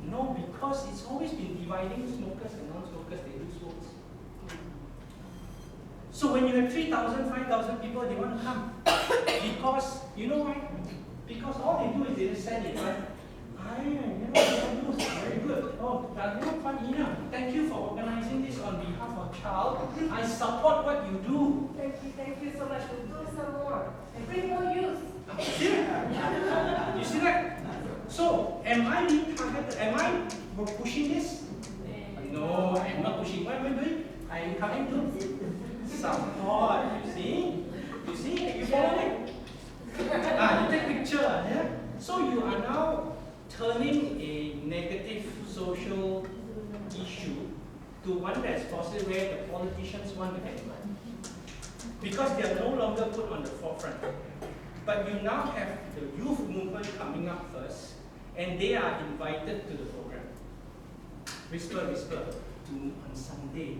A: No, because it's always been dividing smokers and non-smokers, they do smokes. So when you have 3,000, 5,000 people, they want to come. Because, you know why? Because all they do is they just send it, right? Very good. Oh, thank you for organizing this on behalf of child. I support what you do.
O: Thank you so much. We'll do some more. And bring more youth.
A: You see that? So, am I being targeted? Am I pushing this? No, I'm not pushing. What am I doing? I am coming to support. You see? You see? You follow me? You take picture. Yeah? So you are now turning a negative social issue to one that's possible where the politicians want to get involved. Because they are no longer put on the forefront. But you now have the youth movement coming up first, and they are invited to the program. Whisper, whisper. On Sunday,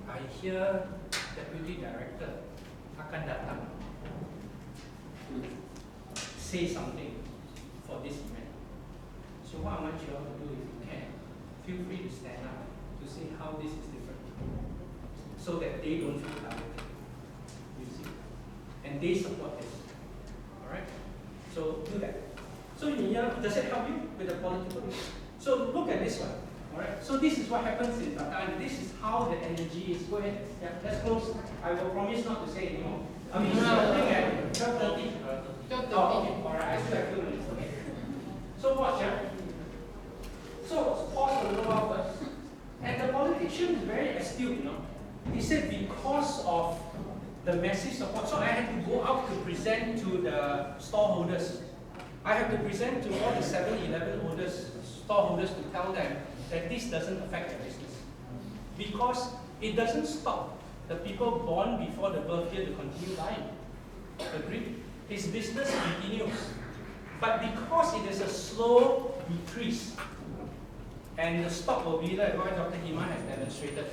A: I hear Deputy Director akan datang to say something for this event. So what I want you all to do, if you can, feel free to stand up to say how this is different, so that they don't feel targeted. You see, and they support this. All right. So do that. So does it help you with the political? So look at this one. All right. So this is what happens in Bataan. This is how the energy is. Go ahead. Yeah. Let's close. I will promise not to say anymore. I mean, starting at 12:30. Oh, okay. All right. I still have 2 minutes. Okay. So watch, yeah. So pause a little while first. And the politician is very astute, you know. He said because of the massive support, so I had to go out to present to the stallholders. I have to present to all the 7-Eleven holders, stallholders, to tell them that this doesn't affect their business. Because it doesn't stop the people born before the birth year to continue buying. Agreed? His business continues. But because it is a slow decrease, and the stock will be like what Dr. Hima has demonstrated,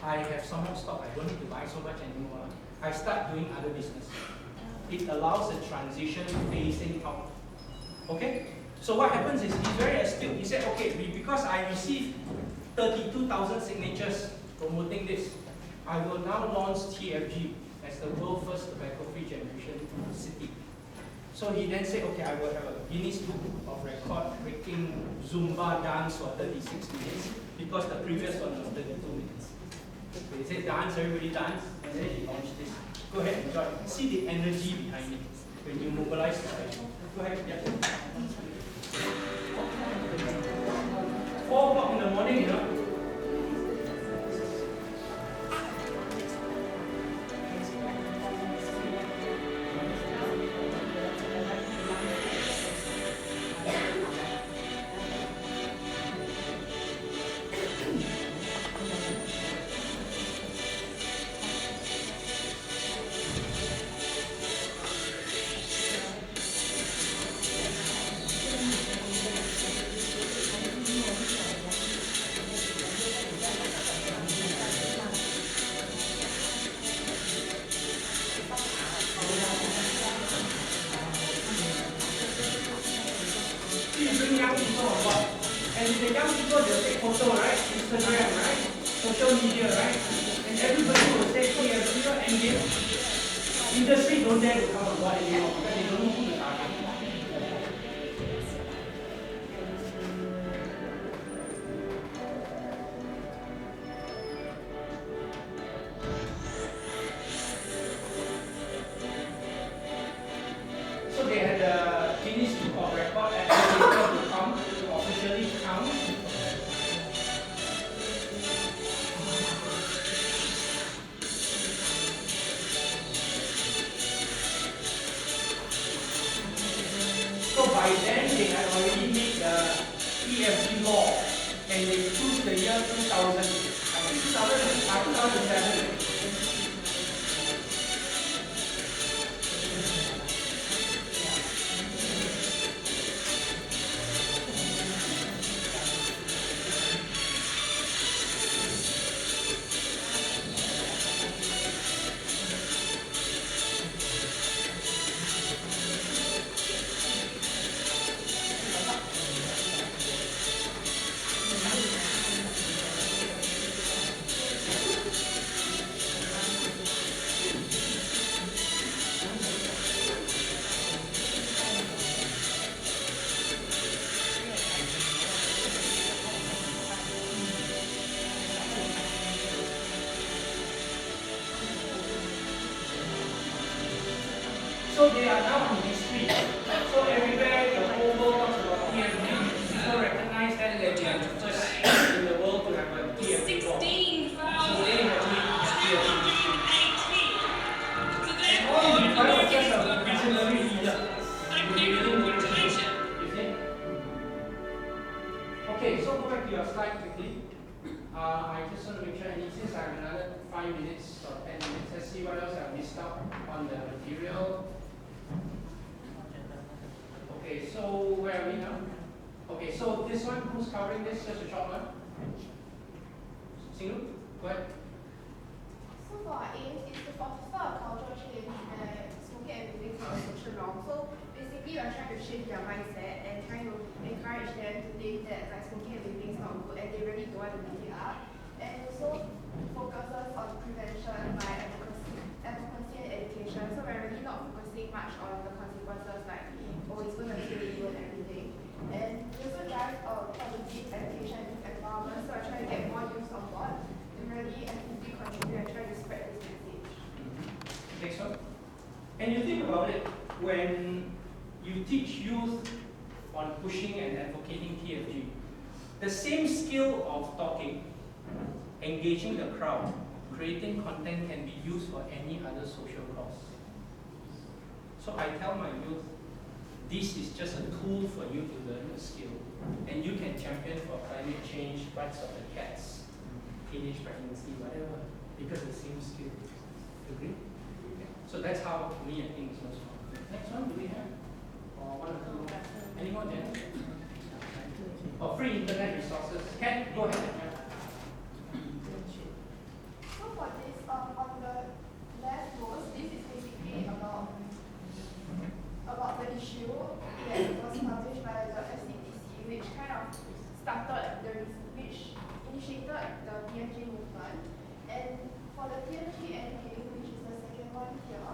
A: I have so much stock, I don't need to buy so much anymore. I start doing other business. It allows a transition phasing out. Okay? So what happens is he's very astute. He said, okay, because I received 32,000 signatures promoting this, I will now launch TFG as the world's first tobacco-free generation city. So he then said, okay, I will have a Guinness Book of Record breaking Zumba dance for 36 minutes because the previous one was 32 minutes. So he said, dance, everybody dance, and then he launched this. Go ahead, enjoy. See the energy behind it when you mobilize society. Go ahead, yeah. 4 o'clock in the morning, you know. So they are now in history. So everywhere the whole world talks about TFG, people recognize that they are the first in the world to have a TFG bomb. So they have made TFG history. And all it requires is just a visionary leader. Okay, so go back to your slide quickly. I just want to make sure, and since I have another 5 minutes or 10 minutes, let's see what else I missed out on the material. Okay, so where are we now? Okay, so this one, who's covering this? Just a short one. Sinu, go ahead.
F: So for our aim is to foster a cultural change and smoking and vaping is not a social norm. So basically we are trying to shift their mindset and trying to encourage them to think that like smoking and vaping is not good and they really don't want to give it up. And also focuses on prevention by advocacy and education. So we're really not focusing much on the consequences like, oh, it's going to kill you and everything. And we also drive positive education and empowerment, so we're trying to get more youth on board to really actively contribute and try to spread this message.
A: Next one. And you think about it, when you teach youth on pushing and advocating TFG, the same skill of talking, engaging the crowd, creating content can be used for any other social cause. So I tell my youth, this is just a tool for you to learn a skill. And you can champion for climate change, rights of the cats, teenage pregnancy, whatever, because the same skill. Agree? Okay. So that's how, to me, I think it's most important. Next one, do we have? Or one or two more? Any more, Jen? Oh, free internet resources. Ken, go ahead.
F: So for this, on the leftmost, this is basically about the issue that was published by the NTCC, which kind of which initiated the TFG movement. And for the TFG endgame, which is the second one here,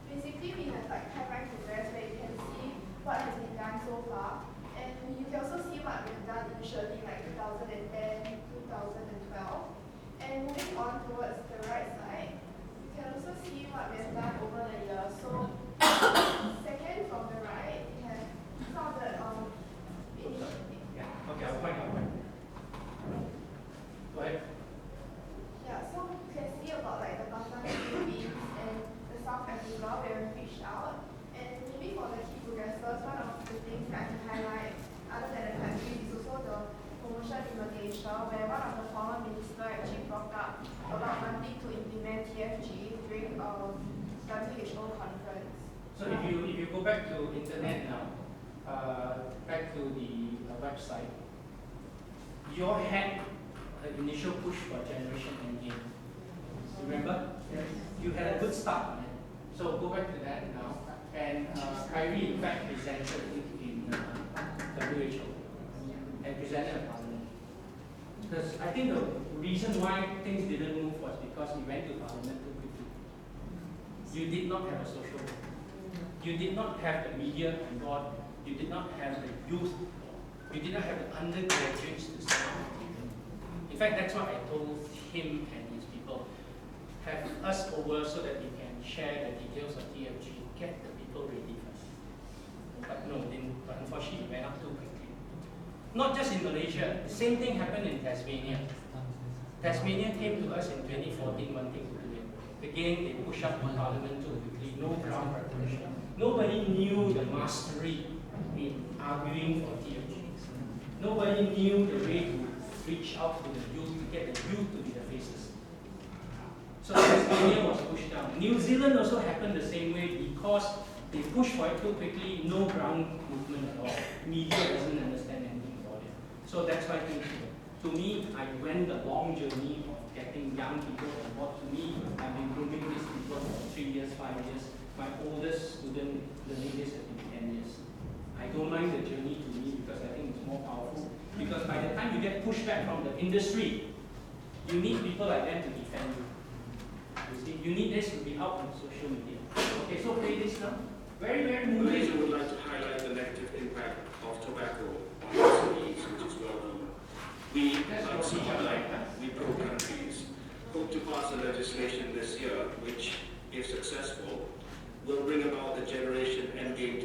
F: basically we have like timeline progress where you can see what has been done so far. And you can also see what we've done initially, like 2010, 2012. And moving on towards the right side, you can also see what we have done over the years. So, second from the right, we have some of the initiatives.
A: Yeah, okay, I'll point. Go ahead.
F: Yeah, so you can see about like the Batam Philippines and the South Africa where we reached out. And maybe for the key progressors, one of the things that I can highlight, other than the countries, is also the promotion in Malaysia, where one of the former ministers actually brought up about wanting to implement TFG during WHO conference.
A: So if you go back to internet now, back to the website, you had an initial push for Generation Endgame. Remember? Yes. You had a good start, man. So go back to that now. And Kyrie, in fact, presented it in WHO and presented at Parliament. Because I think the reason why things didn't move was because we went to Parliament too quickly. You did not have a social work. You did not have the media on board. You did not have the youth. You did not have the undergraduates to stand. In fact, that's what I told him and his people. Have us over so that we can share the details of TFG, get the people ready first. But no, but unfortunately, it went up too quickly. Not just in Malaysia, the same thing happened in Tasmania. Tasmania came to us in 2014 wanting to do it. Again, they pushed up the Parliament too quickly, no ground recognition. Nobody knew the mastery in arguing for TFG. Nobody knew the way to reach out to the youth, to get the youth to be the faces. So Tasmania was pushed down. New Zealand also happened the same way because they pushed for it too quickly, no ground movement at all. Media doesn't understand anything about it. So that's why to me, I went the long journey of getting young people on board. To me, I've been grooming these people for 3 years, 5 years. My oldest student learning this has been 10 years. I don't mind the journey to me because I think it's more powerful. Because by the time you get pushback from the industry, you need people like them to defend you. You see, you need this to be out on social media. Okay, so play this now. Very, very moving.
Q: Malaysia would like to highlight the negative impact of tobacco on SMEs, which is well known. We, like some other pro countries, hope to pass a legislation this year which, if successful, will bring about the generation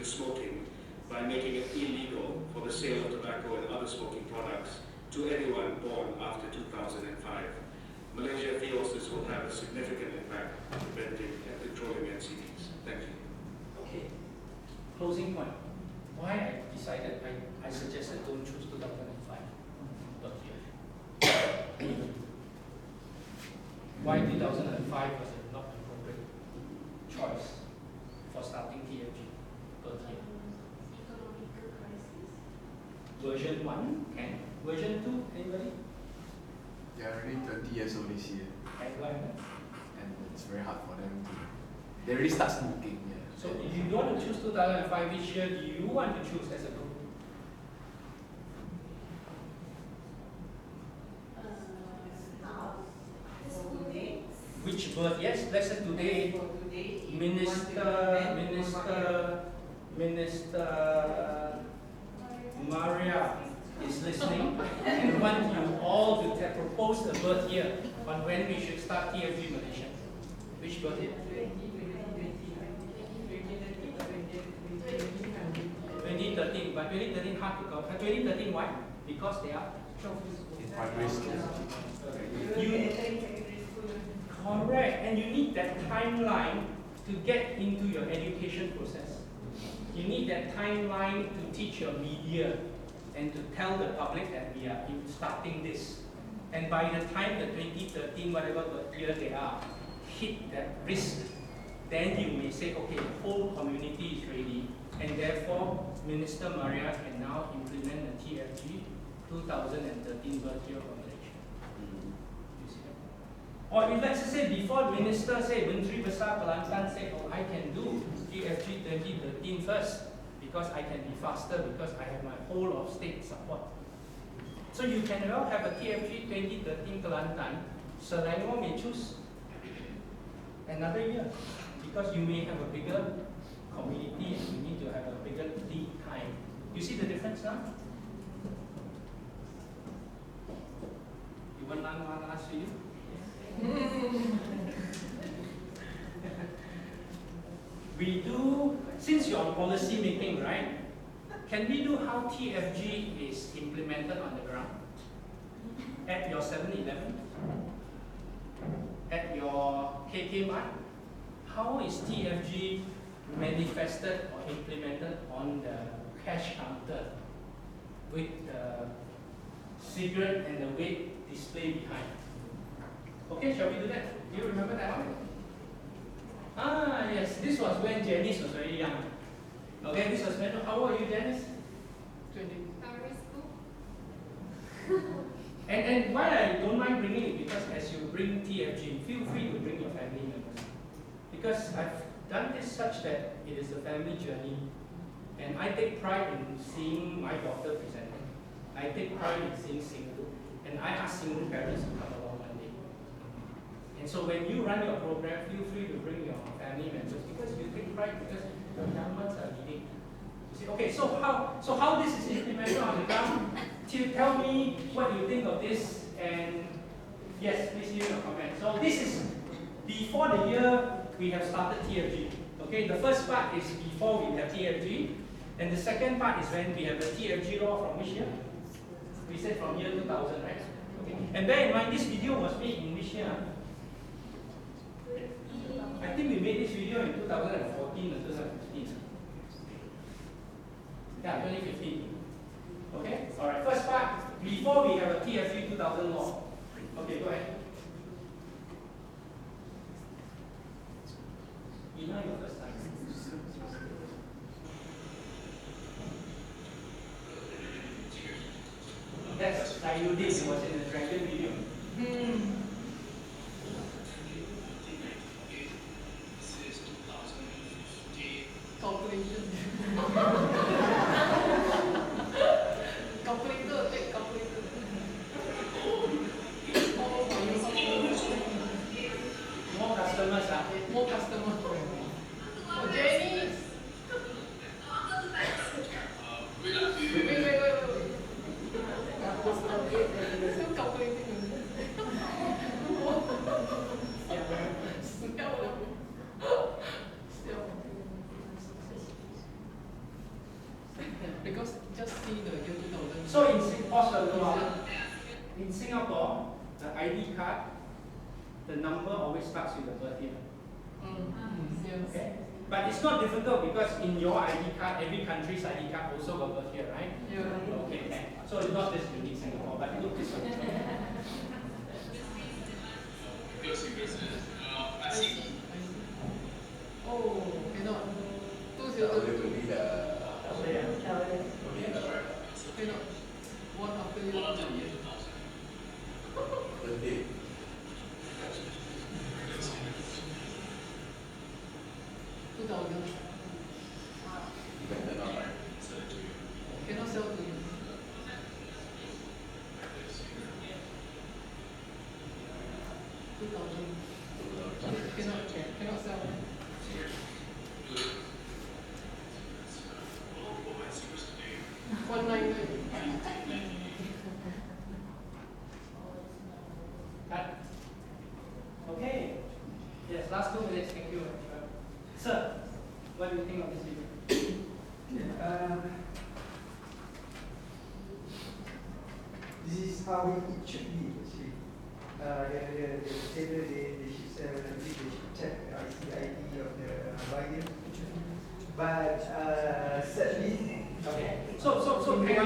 Q: smoking by making it illegal for the sale of tobacco and other smoking products to anyone born after 2005. Malaysia feels this will have a significant impact on preventing and controlling NCDs. Thank you.
A: Okay. Closing point. Why I decided, I suggested don't choose 2005 per year. Why 2005 was a not appropriate choice for starting TFG per year?
H: Economical crisis.
A: Version 1 can. Version 2, anybody?
E: They are already 30 years old this year.
A: And
E: it's very hard for them to. They already start smoking. Yeah.
A: so if you want to choose 2005, which year do you want to choose as a group? Which birth? Yes, let's say today, Minister Maria is listening and want you all to propose a birth year on when we should start TFG Malaysia. Which birth year? 2013, but 2013 hard to come. 2013 why? Because they are
E: in primary school.
A: Correct, and you need that timeline to get into your education process. You need that timeline to teach your media and to tell the public that we are starting this. And by the time the 2013, whatever year they are, hit that risk, then you may say, okay, the whole community is ready, and therefore Minister Maria can now implement the TFG 2013 birth year for Malaysia. You see that? Or if let's say before Minister say, Menteri Besar Kelantan say, oh, I can do TFG 2013 first, because I can be faster, because I have my whole of state support. So you can well have a TFG 2013 Kelantan, Selangor may choose another year, because you may have a bigger community and you need to have a bigger lead time. You see the difference now? You want one last video? We do, since you're on policy making, right? Can we do how TFG is implemented on the ground? At your 7-Eleven? At your KK Mart? How is TFG manifested or implemented on the cash counter with the cigarette and the weight display behind? Okay, shall we do that? Do you remember that one? Ah, yes, this was when Janice was very young. Okay, this was when, how old are you, Janice? 20.
F: Primary school.
A: And why I don't mind bringing it, because as you bring TFG, feel free to bring your family members. Because I've done this such that it is a family journey, and I take pride in seeing my daughter presenting. I take pride in seeing single, and I ask single parents to come along one day. And so when you run your program, feel free to bring your family members, because you take pride, because your young ones are leading. You see, okay, so how this is implemented on the ground? Tell me what you think of this, and yes, please leave your comment. So this is before the year we have started TFG. Okay, the first part is before we have TFG, and the second part is when we have the TFG law from which year? We said from year 2000, right? Okay, and bear in mind this video was made in which year? I think we made this video in 2014 or 2015. Yeah, 2015. Okay? Alright, first part, before we have a TFG 2000 law. Okay, go ahead. You know your first time. That's Sayudin, it was in the dragon video.
D: Calculation. Calculator, take calculator.
A: More customers,
D: More customers. Oh, Jenny. Wait. Still calculating.
R: Because just see the year 2000.
A: So in Singapore, the ID card, the number always starts with the birth year. Okay? But it's not difficult because in your ID card, every country's ID card also got birth year, right?
R: Yeah.
A: Okay. So it's not just unique Singapore, but look this way.
R: Oh, cannot. 2000. Cannot. One after you.
I: Birthday.
R: 2000. Cannot sell to you. 2000. Cannot sell. One line.
A: Cut. Okay. Yes, last 2 minutes. Thank you. Sir, what do you think of this video?
S: This is how it should be, actually. The retailer, they should sell, they should check the ICID of the buyer. But sadly,
A: okay. So hang on.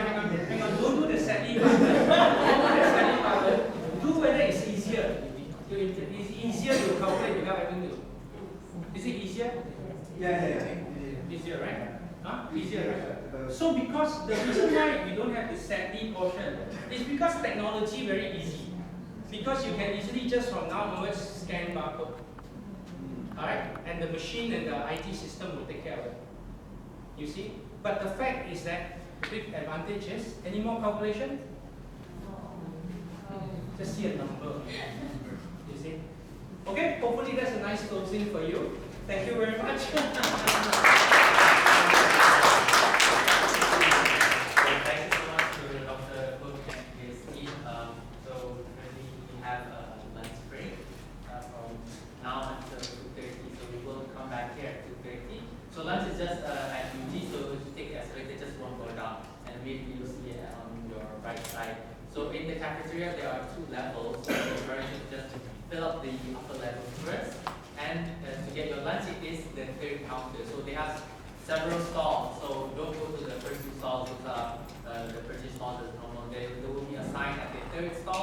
A: Don't do the sadly part. Don't do the sadly part. Do whether it's easier. It's easier to calculate without having to. Is it easier?
S: Yeah.
A: Easier, right? Huh? Easier, right? So because the reason why we don't have the sadly portion is because technology very easy. Because you can easily just from now onwards scan barcode. Alright? And the machine and the IT system will take care of it. You see? But the fact is that the big advantage is any more calculation? Just see a number. You see? Okay, hopefully that's a nice closing for you. Thank you very much.
C: Thank you so much to Dr. Koong and his team. So currently we have a lunch break from now until 2:30. So we will come back here at 2:30. So lunch is just at UG, so if you take the escalator, just won't go down. And maybe you'll see it on your right side. So in the cafeteria, there are 2 levels. So I encourage you just to fill up the upper level first. And to get your lunch, it is the 3rd counter. So they have several stalls. So don't go to the first 2 stalls, which are the purchase stalls as normal. There will be a sign at the 3rd stall.